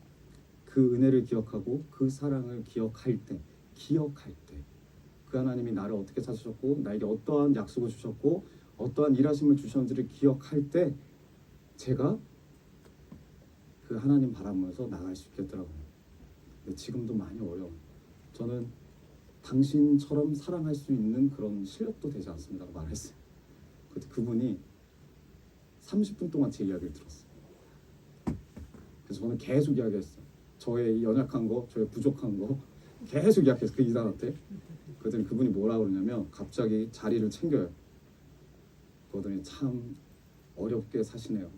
그 은혜를 기억하고 그 사랑을 기억할 때 그 하나님이 나를 어떻게 찾으셨고 나에게 어떠한 약속을 주셨고 어떠한 일하심을 주셨는지를 기억할 때 제가 그 하나님 바라보면서 나갈 수 있겠더라고요. 근데 지금도 많이 어려워요. 저는 당신처럼 사랑할 수 있는 그런 실력도 되지 않습니다라고 말했어요. 그때 그분이 30분 동안 제 이야기를 들었어요. 그래서 저는 계속 이야기했어요. 저의 연약한 거, 저의 부족한 거 계속 이야기했어요. 그 이사한테. 그랬더니 그분이 뭐라 그러냐면 갑자기 자리를 챙겨요. 그러더니 참 어렵게 사시네요.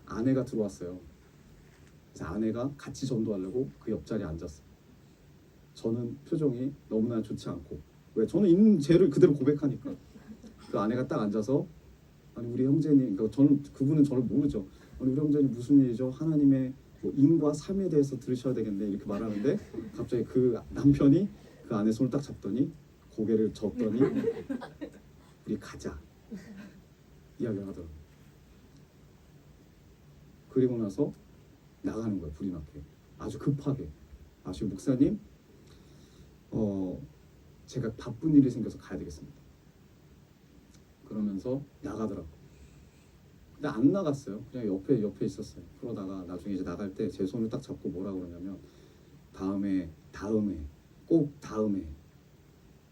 아내가 들어왔어요. 그래서 아내가 같이 전도하려고 그 옆자리에 앉았어요. 저는 표정이 너무나 좋지 않고 왜? 저는 있는 죄를 그대로 고백하니까 그 아내가 딱 앉아서 아니 우리 형제님 그러니까 저는 그분은 저를 모르죠. 아니 우리 형제님 무슨 일이죠? 하나님의 뭐 인과 삶에 대해서 들으셔야 되겠네 이렇게 말하는데 갑자기 그 남편이 그 아내 손을 딱 잡더니 고개를 젓더니 우리 가자 이야기를 하더라고요. 그리고 나서 나가는 거예요. 불이 나게 아주 급하게 아주 목사님 제가 바쁜 일이 생겨서 가야 되겠습니다. 그러면서 나가더라고. 근데 안 나갔어요. 그냥 옆에 있었어요. 그러다가 나중에 이제 나갈 때 제 손을 딱 잡고 뭐라 그러냐면 다음에 꼭 다음에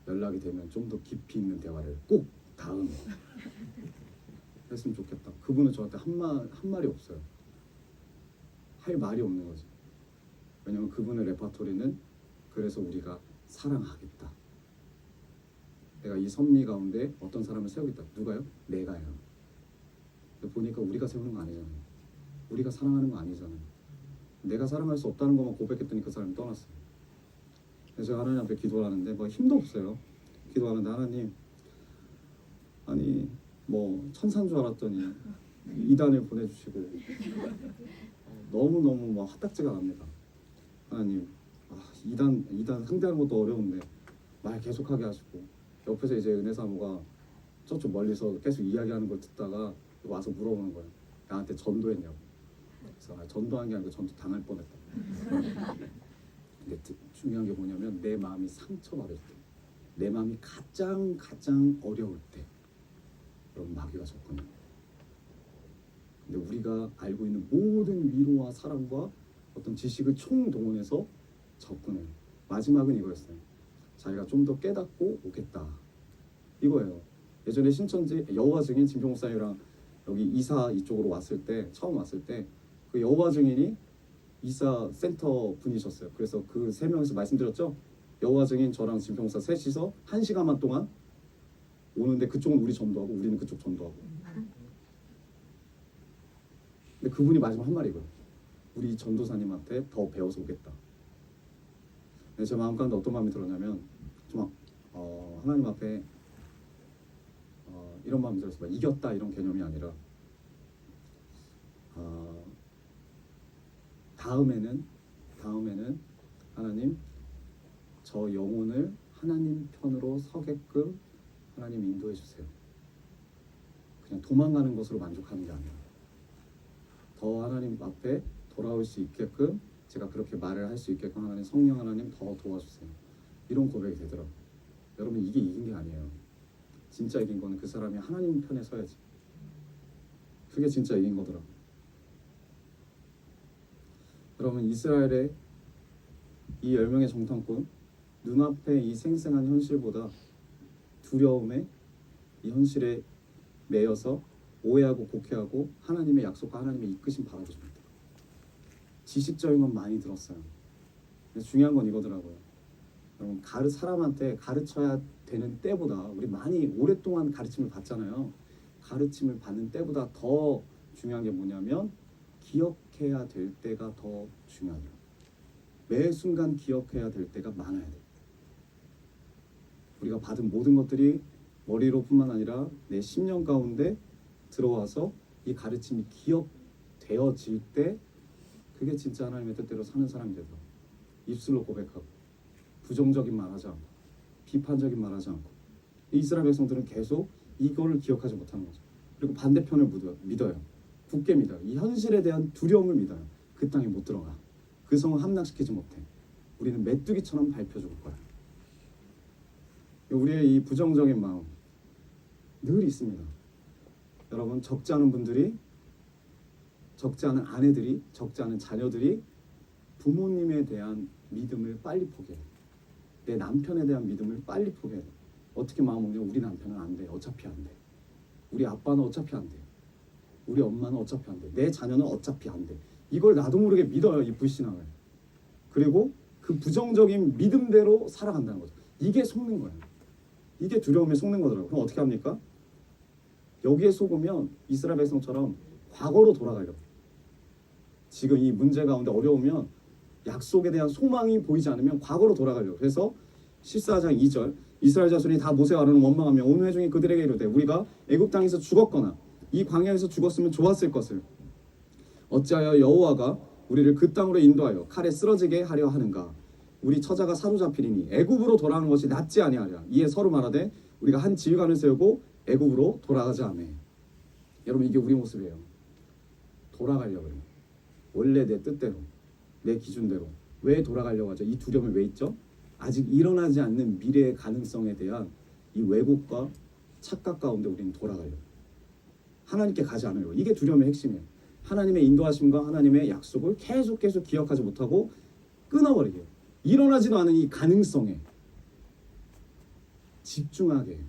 연락이 되면 좀 더 깊이 있는 대화를 꼭 다음에 했으면 좋겠다. 그분은 저한테 한 말이 없어요. 할 말이 없는 거지. 왜냐면 그분의 레파토리는 그래서 우리가 사랑하겠다. 내가 이 섭리 가운데 어떤 사람을 세우겠다. 누가요? 내가요. 보니까 우리가 세우는 거 아니잖아요. 우리가 사랑하는 거 아니잖아요. 내가 사랑할 수 없다는 것만 고백했더니 그 사람이 떠났어요. 그래서 제가 하나님 앞에 기도를 하는데 뭐 힘도 없어요. 기도하는데 하나님 아니 뭐 천사인 줄 알았더니 이단을 보내주시고 너무너무 막 화딱지가 납니다. 하나님 이단 상대하는 것도 어려운데 말 계속하게 하시고 옆에서 이제 은혜사모가 저쪽 멀리서 계속 이야기하는 걸 듣다가 와서 물어보는 거예요. 나한테 전도했냐고. 그래서 전도한 게 아니고 전도 당할 뻔했다. 근데 중요한 게 뭐냐면 내 마음이 상처받을 때, 내 마음이 가장 어려울 때, 그런 마귀가 접근해요. 근데 우리가 알고 있는 모든 위로와 사랑과 어떤 지식을 총동원해서 접근해요. 마지막은 이거였어요. 자기가 좀 더 깨닫고 오겠다. 이거예요. 예전에 신천지 여호와 증인 진평 목사님이랑 여기 이사 이쪽으로 왔을 때 처음 왔을 때 그 여호와 증인이 이사 센터 분이셨어요. 그래서 그 세 명에서 말씀드렸죠. 여호와 증인 저랑 진평 목사 셋이서 1시간만 동안 오는데 그쪽은 우리 전도하고 우리는 그쪽 전도하고. 근데 그분이 마지막 한 말이 이거예요. 우리 전도사님한테 더 배워서 오겠다. 근데 제 마음 가운데 어떤 마음이 들었냐면 좀 하나님 앞에 이런 마음이 들었어요. 이겼다 이런 개념이 아니라 다음에는 하나님 저 영혼을 하나님 편으로 서게끔 하나님 인도해 주세요. 그냥 도망가는 것으로 만족하는 게 아니라 더 하나님 앞에 돌아올 수 있게끔 제가 그렇게 말을 할 수 있게끔 하나님 성령 하나님 더 도와주세요. 이런 고백이 되더라고요. 여러분 이게 이긴 게 아니에요. 진짜 이긴 거는 그 사람이 하나님 편에 서야지. 그게 진짜 이긴 거더라고요. 여러분 이스라엘의 이 10명의 정탐꾼 눈앞에 이 생생한 현실보다 두려움에 이 현실에 매여서 오해하고 곡해하고 하나님의 약속과 하나님의 이끄심 바라보십니다. 지식적인 건 많이 들었어요. 근데 중요한 건 이거더라고요. 여러분 사람한테 가르쳐야 되는 때보다 우리 많이 오랫동안 가르침을 받잖아요. 가르침을 받는 때보다 더 중요한 게 뭐냐면 기억해야 될 때가 더 중요해요. 매 순간 기억해야 될 때가 많아야 돼요. 우리가 받은 모든 것들이 머리로뿐만 아니라 내 심령 가운데 들어와서 이 가르침이 기억되어질 때 그게 진짜 하나님의 뜻대로 사는 사람이 되더라. 입술로 고백하고 부정적인 말 하지 않고 비판적인 말 하지 않고. 이스라엘 백성들은 계속 이거를 기억하지 못하는 거죠. 그리고 반대편을 믿어요. 굳게 믿어요. 이 현실에 대한 두려움을 믿어요. 그 땅에 못 들어가. 그 성을 함락시키지 못해. 우리는 메뚜기처럼 밟혀 죽을 거야. 우리의 이 부정적인 마음 늘 있습니다. 여러분, 적지 않은 분들이, 적지 않은 아내들이, 적지 않은 자녀들이 부모님에 대한 믿음을 빨리 포기해요. 내 남편에 대한 믿음을 빨리 포기해요. 어떻게 마음먹냐면 우리 남편은 안 돼. 어차피 안 돼. 우리 아빠는 어차피 안 돼. 우리 엄마는 어차피 안 돼. 내 자녀는 어차피 안 돼. 이걸 나도 모르게 믿어요. 이 불신앙을. 그리고 그 부정적인 믿음대로 살아간다는 거죠. 이게 속는 거예요. 이게 두려움에 속는 거더라고요. 그럼 어떻게 합니까? 여기에 속으면 이스라엘 백성처럼 과거로 돌아가려고. 지금 이 문제 가운데 어려우면 약속에 대한 소망이 보이지 않으면 과거로 돌아가려고. 그래서 14장 2절 이스라엘 자손이 다 모세와 아론을 원망하며 온 회중이 그들에게 이르되 우리가 애굽 땅에서 죽었거나 이 광야에서 죽었으면 좋았을 것을 어찌하여 여호와가 우리를 그 땅으로 인도하여 칼에 쓰러지게 하려 하는가. 우리 처자가 사로잡히리니 애굽으로 돌아가는 것이 낫지 아니하랴. 이에 서로 말하되 우리가 한 지휘관을 세우고 애굽으로 돌아가자 하매. 여러분, 이게 우리 모습이에요. 돌아가려고 해요. 원래 내 뜻대로, 내 기준대로. 왜 돌아가려고 하죠? 이 두려움이 왜 있죠? 아직 일어나지 않는 미래의 가능성에 대한 이 왜곡과 착각 가운데 우리는 돌아가려고. 하나님께 가지 않아요. 이게 두려움의 핵심이에요. 하나님의 인도하심과 하나님의 약속을 계속 기억하지 못하고 끊어버리게 해요. 일어나지도 않은 이 가능성에 집중하게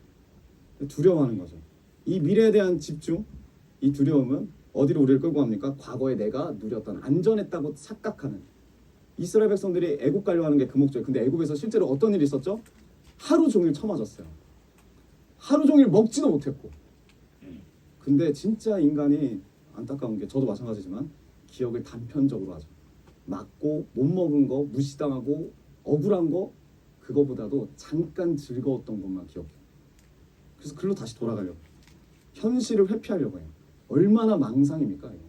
두려워하는 거죠. 이 미래에 대한 집중, 이 두려움은 어디로 우리를 끌고 갑니까? 과거에 내가 누렸던 안전했다고 착각하는. 이스라엘 백성들이 애굽 가려고 하는 게 그 목적이에요. 근데 애굽에서 실제로 어떤 일이 있었죠? 하루 종일 처맞았어요. 하루 종일 먹지도 못했고. 근데 진짜 인간이 안타까운 게, 저도 마찬가지지만 기억을 단편적으로 하죠. 맞고 못 먹은 거, 무시당하고 억울한 거, 그거보다도 잠깐 즐거웠던 것만 기억해요. 그래서 글로 다시 돌아가려고. 현실을 회피하려고 해요. 얼마나 망상입니까 이거.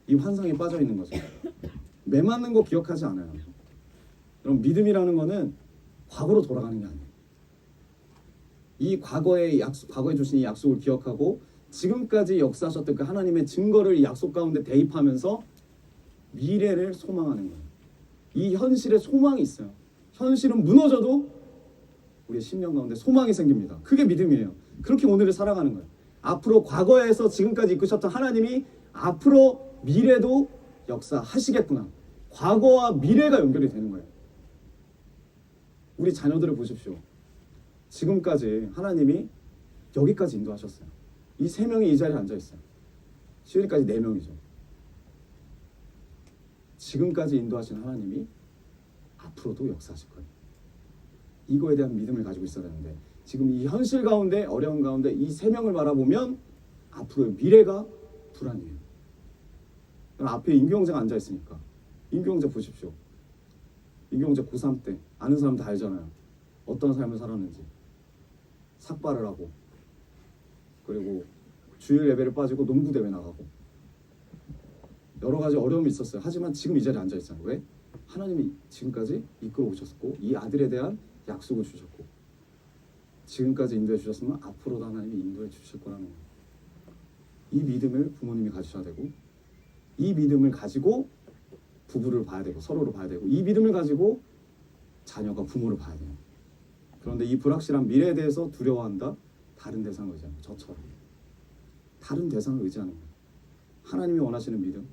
이 환상에 빠져 있는 거죠. 매맞는 거 기억하지 않아요. 그럼 믿음이라는 거는 과거로 돌아가는 게 아니에요. 이 과거에 주신 이 약속을 기억하고 지금까지 역사하셨던 그 하나님의 증거를 이 약속 가운데 대입하면서 미래를 소망하는 거예요. 이 현실에 소망이 있어요. 현실은 무너져도 우리의 심령 가운데 소망이 생깁니다. 그게 믿음이에요. 그렇게 오늘을 살아가는 거예요. 앞으로 과거에서 지금까지 이끄셨던 하나님이 앞으로 미래도 역사하시겠구나. 과거와 미래가 연결이 되는 거예요. 우리 자녀들을 보십시오. 지금까지 하나님이 여기까지 인도하셨어요. 이 3명이 이 자리에 앉아있어요. 시우리까지 4명이죠. 지금까지 인도하신 하나님이 앞으로도 역사하실 거예요. 이거에 대한 믿음을 가지고 있어야 되는데, 지금 이 현실 가운데, 어려운 가운데 이 3명을 바라보면 앞으로의 미래가 불안해요. 앞에 임경재가 앉아있으니까. 임경재 보십시오. 임경재 고3 때 아는 사람 다 알잖아요. 어떤 삶을 살았는지. 삭발을 하고, 그리고 주일 예배를 빠지고 농구대회 나가고, 여러 가지 어려움이 있었어요. 하지만 지금 이 자리에 앉아있어요. 왜? 하나님이 지금까지 이끌어 오셨고 이 아들에 대한 약속을 주셨고 지금까지 인도해 주셨으면 앞으로도 하나님이 인도해 주실 거라는 거예요. 이 믿음을 부모님이 가지셔야 되고, 이 믿음을 가지고 부부를 봐야 되고 서로를 봐야 되고, 이 믿음을 가지고 자녀가 부모를 봐야 돼요. 그런데 이 불확실한 미래에 대해서 두려워한다? 다른 대상을 의지하는 거예요. 저처럼 다른 대상을 의지하는 거예요. 하나님이 원하시는 믿음,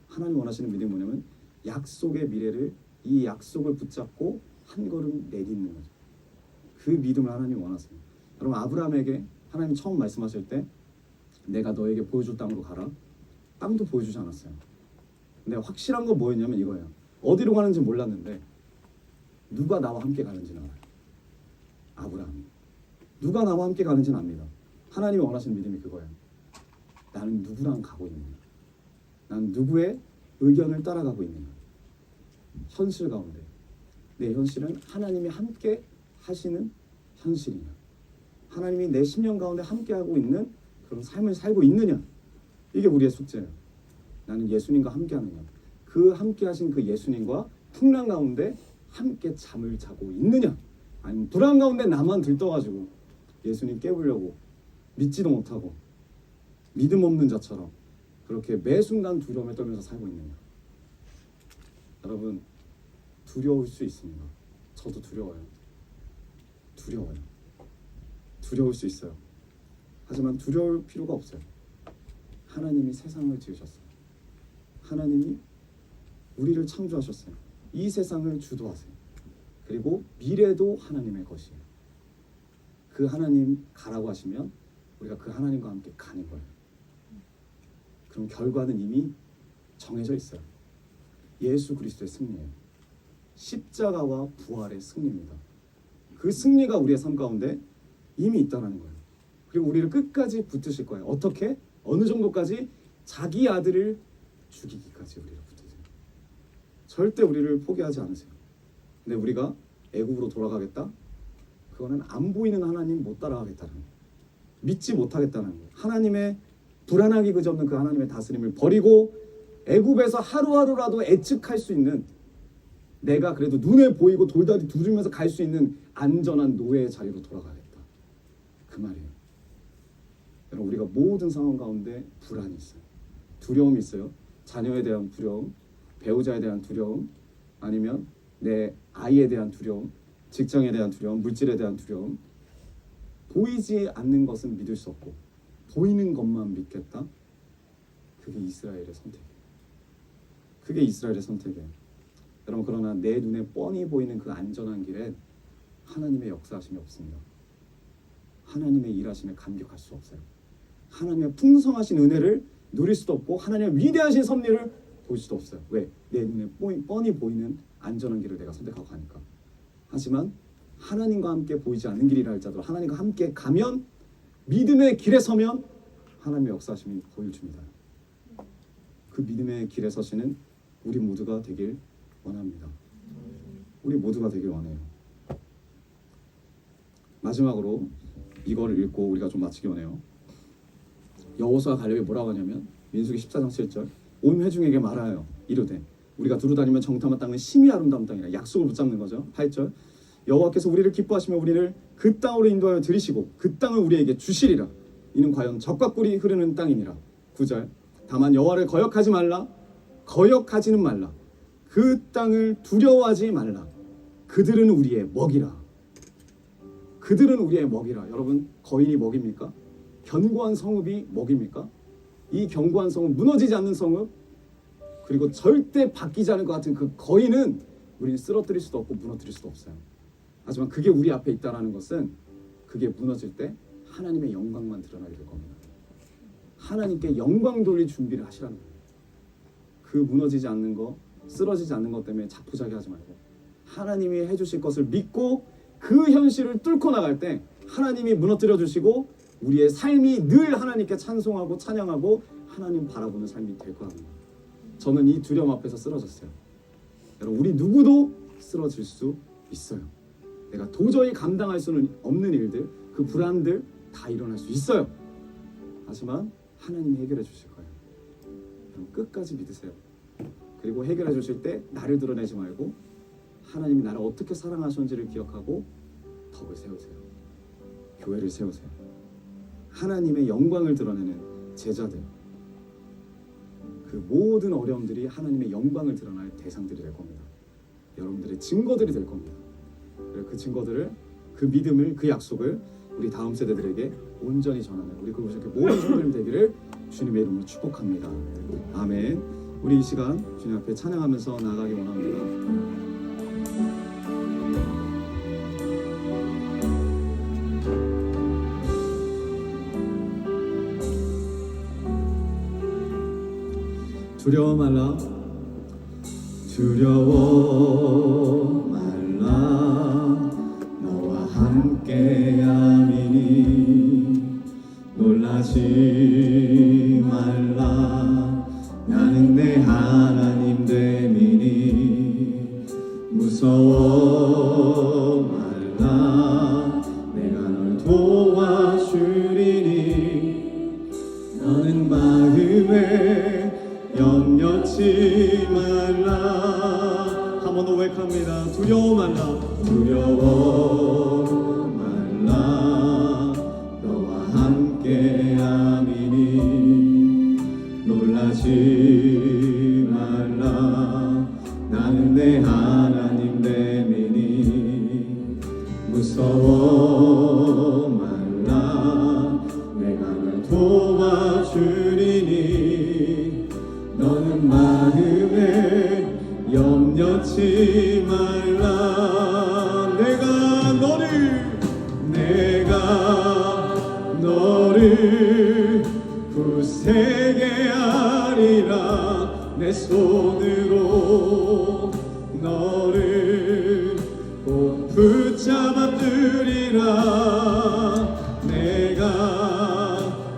하나님이 원하시는 믿음이 뭐냐면 약속의 미래를, 이 약속을 붙잡고 한 걸음 내딛는 거죠. 그 믿음을 하나님이 원하세요. 여러분, 아브라함에게 하나님 처음 말씀하실 때 내가 너에게 보여줄 땅으로 가라. 땅도 보여주지 않았어요. 근데 확실한 건 뭐였냐면 이거예요. 어디로 가는지 몰랐는데 누가 나와 함께 가는지는 알아요. 아브라함이. 누가 나와 함께 가는지는 압니다. 하나님이 원하시는 믿음이 그거예요. 나는 누구랑 가고 있느냐. 난 누구의 의견을 따라가고 있느냐. 현실 가운데 내 현실은 하나님이 함께 하시는 현실이냐. 하나님이 내 심령 가운데 함께 하고 있는 그런 삶을 살고 있느냐. 이게 우리의 숙제예요. 나는 예수님과 함께하느냐. 그 함께하신 그 예수님과 풍랑 가운데 함께 잠을 자고 있느냐. 아니면 불안 가운데 나만 들떠가지고 예수님 깨우려고 믿지도 못하고 믿음 없는 자처럼 그렇게 매 순간 두려움에 떨면서 살고 있느냐. 여러분, 두려울 수 있습니다. 저도 두려워요. 두려울 수 있어요. 하지만 두려울 필요가 없어요. 하나님이 세상을 지으셨어요. 하나님이 우리를 창조하셨어요. 이 세상을 주도하세요. 그리고 미래도 하나님의 것이에요. 그 하나님 가라고 하시면 우리가 그 하나님과 함께 가는 거예요. 그럼 결과는 이미 정해져 있어요. 예수 그리스도의 승리예요. 십자가와 부활의 승리입니다. 그 승리가 우리의 삶 가운데 이미 있다는 거예요. 그리고 우리를 끝까지 붙드실 거예요. 어떻게? 어느 정도까지? 자기 아들을 죽이기까지 우리를 붙드세요. 절대 우리를 포기하지 않으세요. 근데 우리가 애국으로 돌아가겠다? 그거는 안 보이는 하나님 못 따라가겠다는 거예요. 믿지 못하겠다는 거예요. 하나님의 불안하기 그지없는 그 하나님의 다스림을 버리고 애굽에서 하루하루라도 애측할 수 있는, 내가 그래도 눈에 보이고 돌다리 두르면서 갈 수 있는 안전한 노예의 자리로 돌아가겠다. 그 말이에요. 여러분, 우리가 모든 상황 가운데 불안이 있어요. 두려움이 있어요. 자녀에 대한 두려움, 배우자에 대한 두려움, 아니면 내 아이에 대한 두려움, 직장에 대한 두려움, 물질에 대한 두려움. 보이지 않는 것은 믿을 수 없고 보이는 것만 믿겠다. 그게 이스라엘의 선택이에요. 그게 이스라엘의 선택이에요. 여러분, 그러나 내 눈에 뻔히 보이는 그 안전한 길에 하나님의 역사하심이 없습니다. 하나님의 일하심에 감격할 수 없어요. 하나님의 풍성하신 은혜를 누릴 수도 없고 하나님의 위대하신 섭리를 볼 수도 없어요. 왜? 내 눈에 뻔히 보이는 안전한 길을 내가 선택하고 가니까. 하지만 하나님과 함께 보이지 않는 길이라 할지라도 하나님과 함께 가면, 믿음의 길에 서면 하나님의 역사하심이 보여줍니다. 그 믿음의 길에 서시는 우리 모두가 되길 원합니다. 우리 모두가 되길 원해요. 마지막으로 이걸 읽고 우리가 좀 마치기 원해요. 여호수아 갈렙이 뭐라고 하냐면 민수기 14장 7절 온 회중에게 말하여 이르되 우리가 두루 다니면 정탐한 땅은 심히 아름다운 땅이라. 약속을 붙잡는 거죠. 8절 여호와께서 우리를 기뻐하시며 우리를 그 땅으로 인도하여 들이시고 그 땅을 우리에게 주시리라. 이는 과연 젖과 꿀이 흐르는 땅이니라. 9절 다만 여호와를 거역하지 말라. 거역하지는 말라. 그 땅을 두려워하지 말라. 그들은 우리의 먹이라. 그들은 우리의 먹이라. 여러분, 거인이 먹입니까? 견고한 성읍이 먹입니까? 이 견고한 성읍, 무너지지 않는 성읍, 그리고 절대 바뀌지 않을 것 같은 그 거인은 우리는 쓰러뜨릴 수도 없고 무너뜨릴 수도 없어요. 하지만 그게 우리 앞에 있다는 것은 그게 무너질 때 하나님의 영광만 드러나게 될 겁니다. 하나님께 영광 돌릴 준비를 하시라는 거예요. 그 무너지지 않는 거, 쓰러지지 않는 것 때문에 자포자기하지 말고 하나님이 해주실 것을 믿고 그 현실을 뚫고 나갈 때 하나님이 무너뜨려 주시고 우리의 삶이 늘 하나님께 찬송하고 찬양하고 하나님 바라보는 삶이 될 거랍니다. 저는 이 두려움 앞에서 쓰러졌어요. 여러분, 우리 누구도 쓰러질 수 있어요. 내가 도저히 감당할 수는 없는 일들, 그 불안들 다 일어날 수 있어요. 하지만 하나님이 해결해 주실 거예요. 여러분, 끝까지 믿으세요. 그리고 해결해 주실 때 나를 드러내지 말고 하나님이 나를 어떻게 사랑하셨는지를 기억하고 덕을 세우세요. 교회를 세우세요. 하나님의 영광을 드러내는 제자들, 그 모든 어려움들이 하나님의 영광을 드러날 대상들이 될 겁니다. 여러분들의 증거들이 될 겁니다. 그 증거들을, 그 믿음을, 그 약속을 우리 다음 세대들에게 온전히 전하는 우리 그곳의 모든 성도님 되기를 주님의 이름으로 축복합니다. 아멘. 우리 이 시간 주님 앞에 찬양하면서 나아가기 원합니다. 두려워 말라. 두려워 말라. 너와 함께함이니 놀라지 말라. 나는 내 하나님 됨이니 무서워 말라. 내가 널 도와주리니 너는 마음을 두려워 말라 너와 함께함이니 놀라지 말라 나는 내 하나님 됨이니 무서워 말라 내가 널 도와주리니 너는 마음에 염려치 말라 내가 너를 굳세게 하리라 내 손으로 너를 꼭 붙잡아 들이라 내가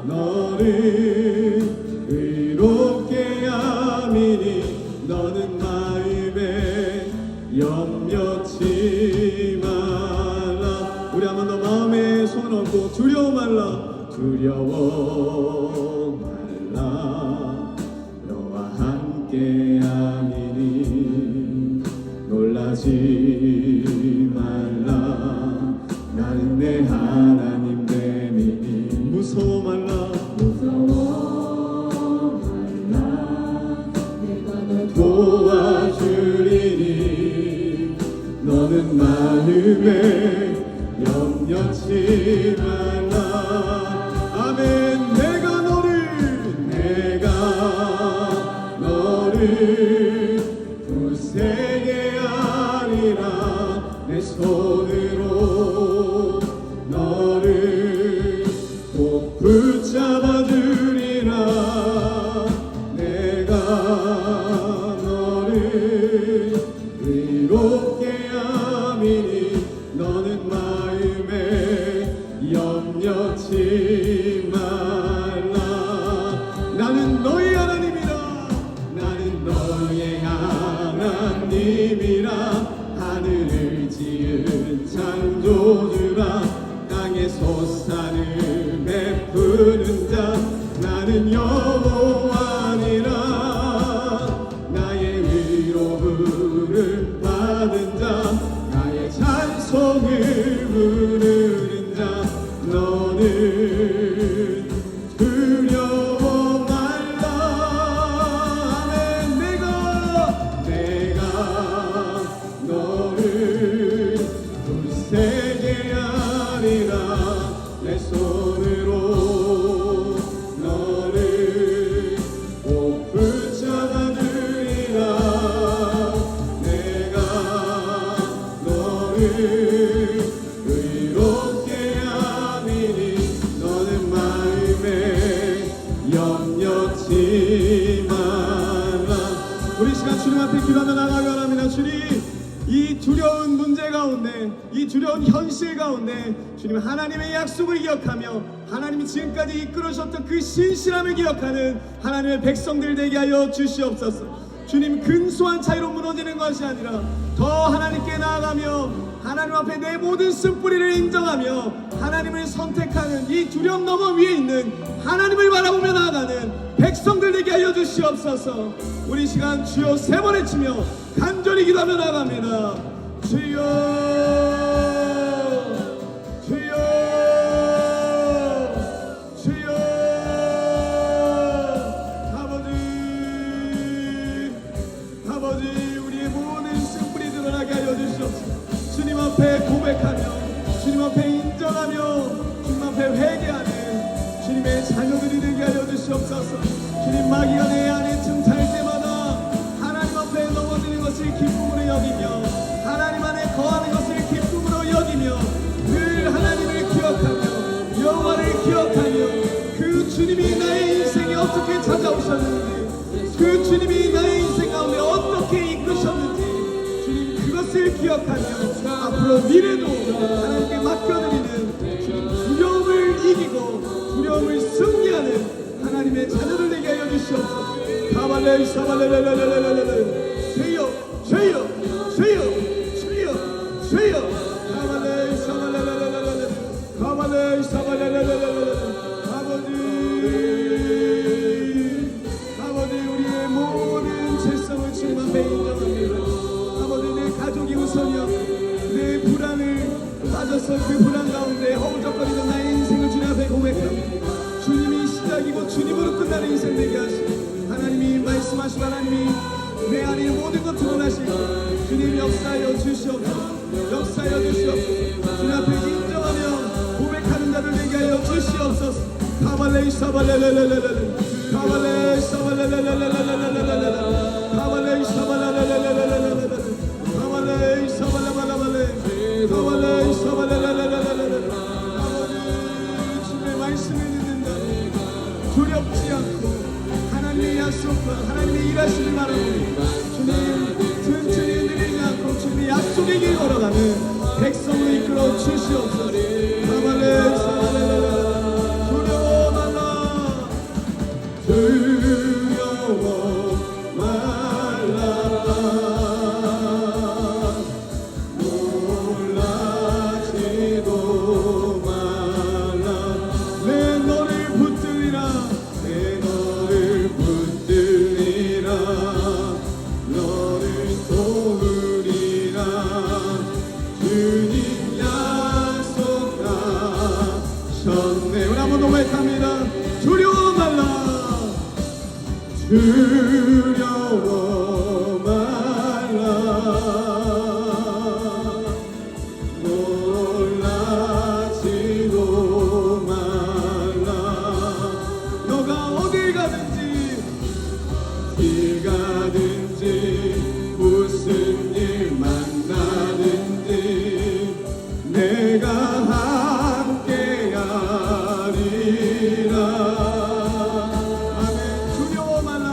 너를 의롭게 함이니 너는 마음에 염려치 말라. 우리 한 번 더 마음에 손을 얹고 두려워 말라 두려워 말라 너와 함께 함이니 놀라지 말라 나는 내 하나님 됨이니 무서워 말라 도와주리니 너는 마음에 염려치 말라 아멘 내가 너를 굳세게 하리라 내 손으로 너를 꼭 붙잡아 주리라 내가 너를 의롭게 함이니 너는 마음에 염려치 말라 나는 너의 하나님이라 나는 너의 하나님이라 하늘을 지은 창조주라 땅에 솟아를 베푸는 자 나는 여호와니라 나의 의로움을 받은 자 나의 찬송을 부르는 자 너는 두려워 말라 아멘 내가 너를 굳세게 하리라 내 손으로 너를 꼭 붙잡아 주리라 내가 너를 의롭게 함이니 너는 마음에 염려치 말라 우리 시간 주님 앞에 기도하며 나가기 원합니다 주님 이 두려운 문제 가운데 이 두려운 현실 가운데 주님 하나님의 약속을 기억하며 하나님이 지금까지 이끌어주셨던 그 신실함을 기억하는 하나님의 백성들 되게 하여 주시옵소서 주님 근소한 차이로 무너지는 것이 아니라 더 하나님께 나아가며 하나님 앞에 내 모든 쓴뿌리를 인정하며 하나님을 선택하는 이 두려움 너머 위에 있는 하나님을 바라보며 나아가는 백성들 되게 하여 주시옵소서 우리 시간 주여 세 번 외치며 간절히 기도하며 나아갑니다 주여 주여 주여 아버지 우리의 모든 쓴뿌리 드러나게 하여 주시옵소서 주님 앞에 고백하며 주님 앞에 인정하며 주님 앞에 회개하는 주님의 자녀들이 되게 하여 주시옵소서 주님 마귀가 내 안에 틈찰 때마다 하나님 앞에 넘어지는 것을 기쁨으로 여기며 하나님 안에 거하는 것을 기쁨으로 여기며 늘 하나님을 기억하며 여호와를 기억하며 그 주님이 나의 인생에 어떻게 찾아오셨는지 그 주님이 나의 인생 가운데 어떻게 이끄셨는지 주님 그것을 기억하며 앞으로 미래도 하나님께 맡겨드리는 주님 두려움을 이기고 두려움을 승리하는 하나님의 자녀들 되게 하여 주시옵소서 가발레 사발레레레레레레레 주여 주여 주여 주여 주여 가발레 사발레레레레레 가발레 사발레레레레레 아버지 우리의 모든 죄성을 주님 앞에 인정합니다 아버지 내 가족이 우선이요 내 낯선 그 불안 가운데 허우적거리던 나의 인생을 주님 앞에 고백합니다. 주님이 시작이고 주님으로 끝나는 인생 되게 하시고 하나님이 말씀하시고 하나님이 내 안에 모든 것 드러나시고 주님 역사하여 주시옵소서. 역사하여 주시옵소서. 주님 앞에 인정하며 고백하는 자를 되게 하여 주시옵소서. 가발레이 사발레레레레레 가발레이 사발레레레레레레레레레 가발레이 사발레레레레레레레레 가발레이 사발레발라발레 가발레이 사발레레레레레레 아버지 주님의 말씀을 듣는다. 두렵지 않고 하나님의 약속과 하나님의 일하심을 바라고 주님 튼튼히 흔들리지 않고 주님의 약속의 길 걸어가는 백성으로 이끌어 주시옵소서. 가발레이 사발레레레레 두려워 말라 놀라지도 말라 내 너를 붙들리라 내 너를 붙들리라 너를 도우리라 주님 약속하셨네. 우리 한번 고백합니다. 두려워 말라 두려워 말라 놀라지도 말라 너가 어딜 가든지 길 가든지 무슨 일 만나든지 내가 함께하리라. 두려워 말라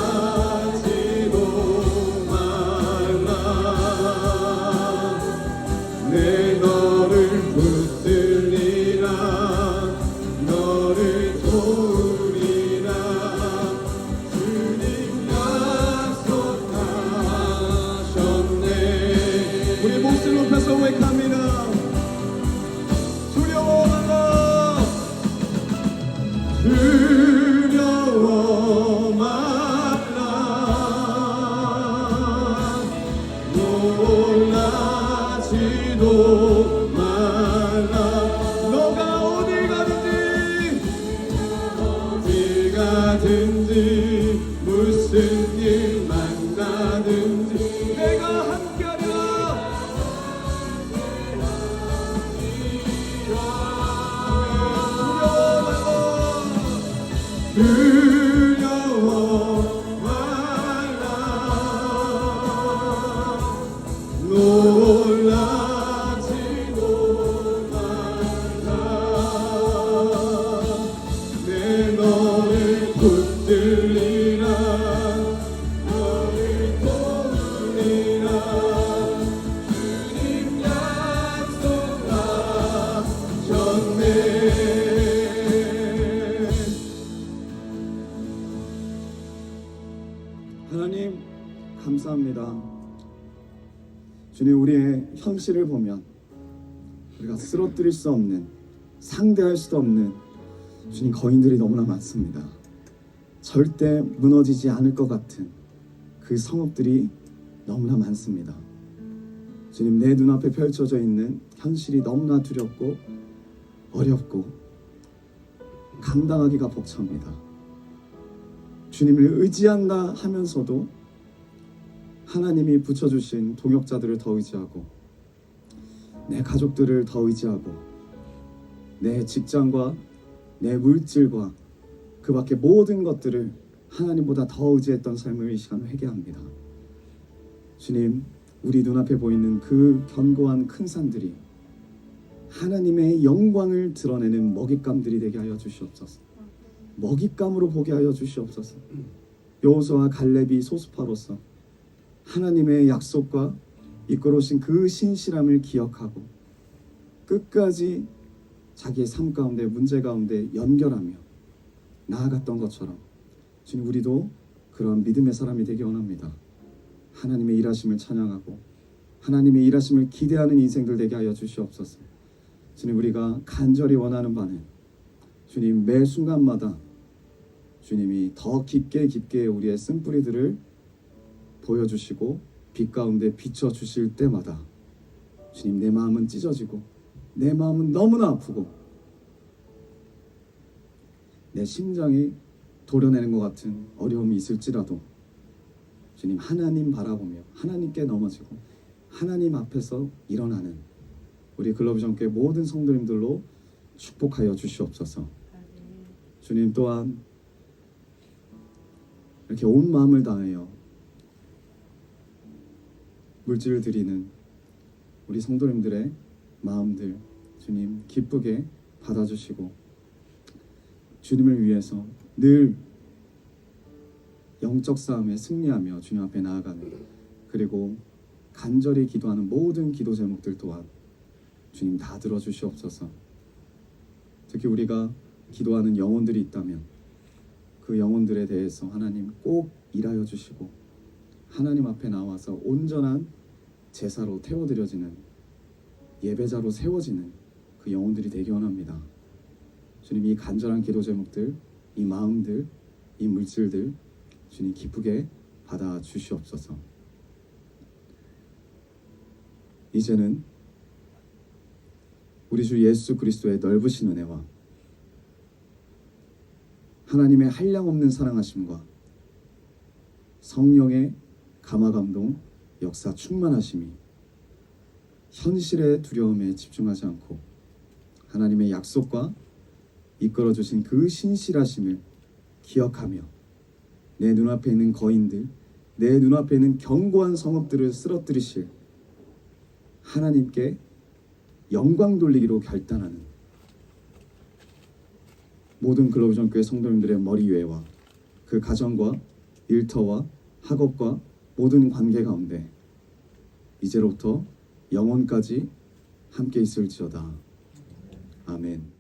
놀라지도 말라 내 너를 붙들리라 너를 도우리라 주님 약속하셨네. 우리 목소리 높여서 고백합니다. 두려워 말라 놀라지도 말라 너가 어딜 가든지 무슨 일 만나든지 내가 함께하리라. 두려워 말라 놀라지도 말라 내 너를 붙들리라 너를 도우리라 주님 약속하셨네. 하나님 감사합니다. 주님 우리의 현실을 보면 우리가 쓰러뜨릴 수 없는 상대할 수도 없는 주님 거인들이 너무나 많습니다. 절대 무너지지 않을 것 같은 그 성읍들이 너무나 많습니다. 주님 내 눈앞에 펼쳐져 있는 현실이 너무나 두렵고 어렵고 감당하기가 벅찹니다. 주님을 의지한다 하면서도 하나님이 붙여주신 동역자들을 더 의지하고 내 가족들을 더 의지하고 내 직장과 내 물질과 그 밖에 모든 것들을 하나님보다 더 의지했던 삶을 이 시간 회개합니다. 주님 우리 눈앞에 보이는 그 견고한 큰 산들이 하나님의 영광을 드러내는 먹잇감들이 되게 하여 주시옵소서. 먹잇감으로 보게 하여 주시옵소서. 여호수아와 갈렙이 소수파로서 하나님의 약속과 이끌어오신 그 신실함을 기억하고 끝까지 자기의 삶 가운데 문제 가운데 연결하며 나아갔던 것처럼 주님 우리도 그런 믿음의 사람이 되기 원합니다. 하나님의 일하심을 찬양하고 하나님의 일하심을 기대하는 인생들 되게 하여 주시옵소서. 주님 우리가 간절히 원하는 바는 주님 매 순간마다 주님이 더 깊게 우리의 쓴뿌리들을 보여주시고 빛 가운데 비춰주실 때마다 주님, 내 마음은 찢어지고 내 마음은 너무나 아프고 내 심장이 도려내는 것 같은 어려움이 있을지라도 주님, 하나님 바라보며 하나님께 넘어지고 하나님 앞에서 일어나는 우리 글로비전교회 모든 성도님들로 축복하여 주시옵소서. 주님, 또한 이렇게 온 마음을 다하여 물질을 드리는 우리 성도님들의 마음들 주님 기쁘게 받아주시고 주님을 위해서 늘 영적 싸움에 승리하며 주님 앞에 나아가는, 그리고 간절히 기도하는 모든 기도 제목들 또한 주님 다 들어주시옵소서. 특히 우리가 기도하는 영혼들이 있다면 그 영혼들에 대해서 하나님 꼭 일하여 주시고 하나님 앞에 나와서 온전한 제사로 태워드려지는 예배자로 세워지는 그 영혼들이 되기 원합니다. 주님, 이 간절한 기도 제목들, 이 마음들, 이 물질들 주님 기쁘게 받아 주시옵소서. 이제는 우리 주 예수 그리스도의 넓으신 은혜와 하나님의 한량없는 사랑하심과 성령의 감화감동 역사 충만하심이 현실의 두려움에 집중하지 않고 하나님의 약속과 이끌어주신 그 신실하심을 기억하며 내 눈앞에 있는 거인들, 내 눈앞에 있는 견고한 성읍들을 쓰러뜨리실 하나님께 영광 돌리기로 결단하는 모든 글로비전교회 성도님들의 머리 위에와 그 가정과 일터와 학업과 모든 관계 가운데 이제로부터 영원까지 함께 있을지어다. 아멘.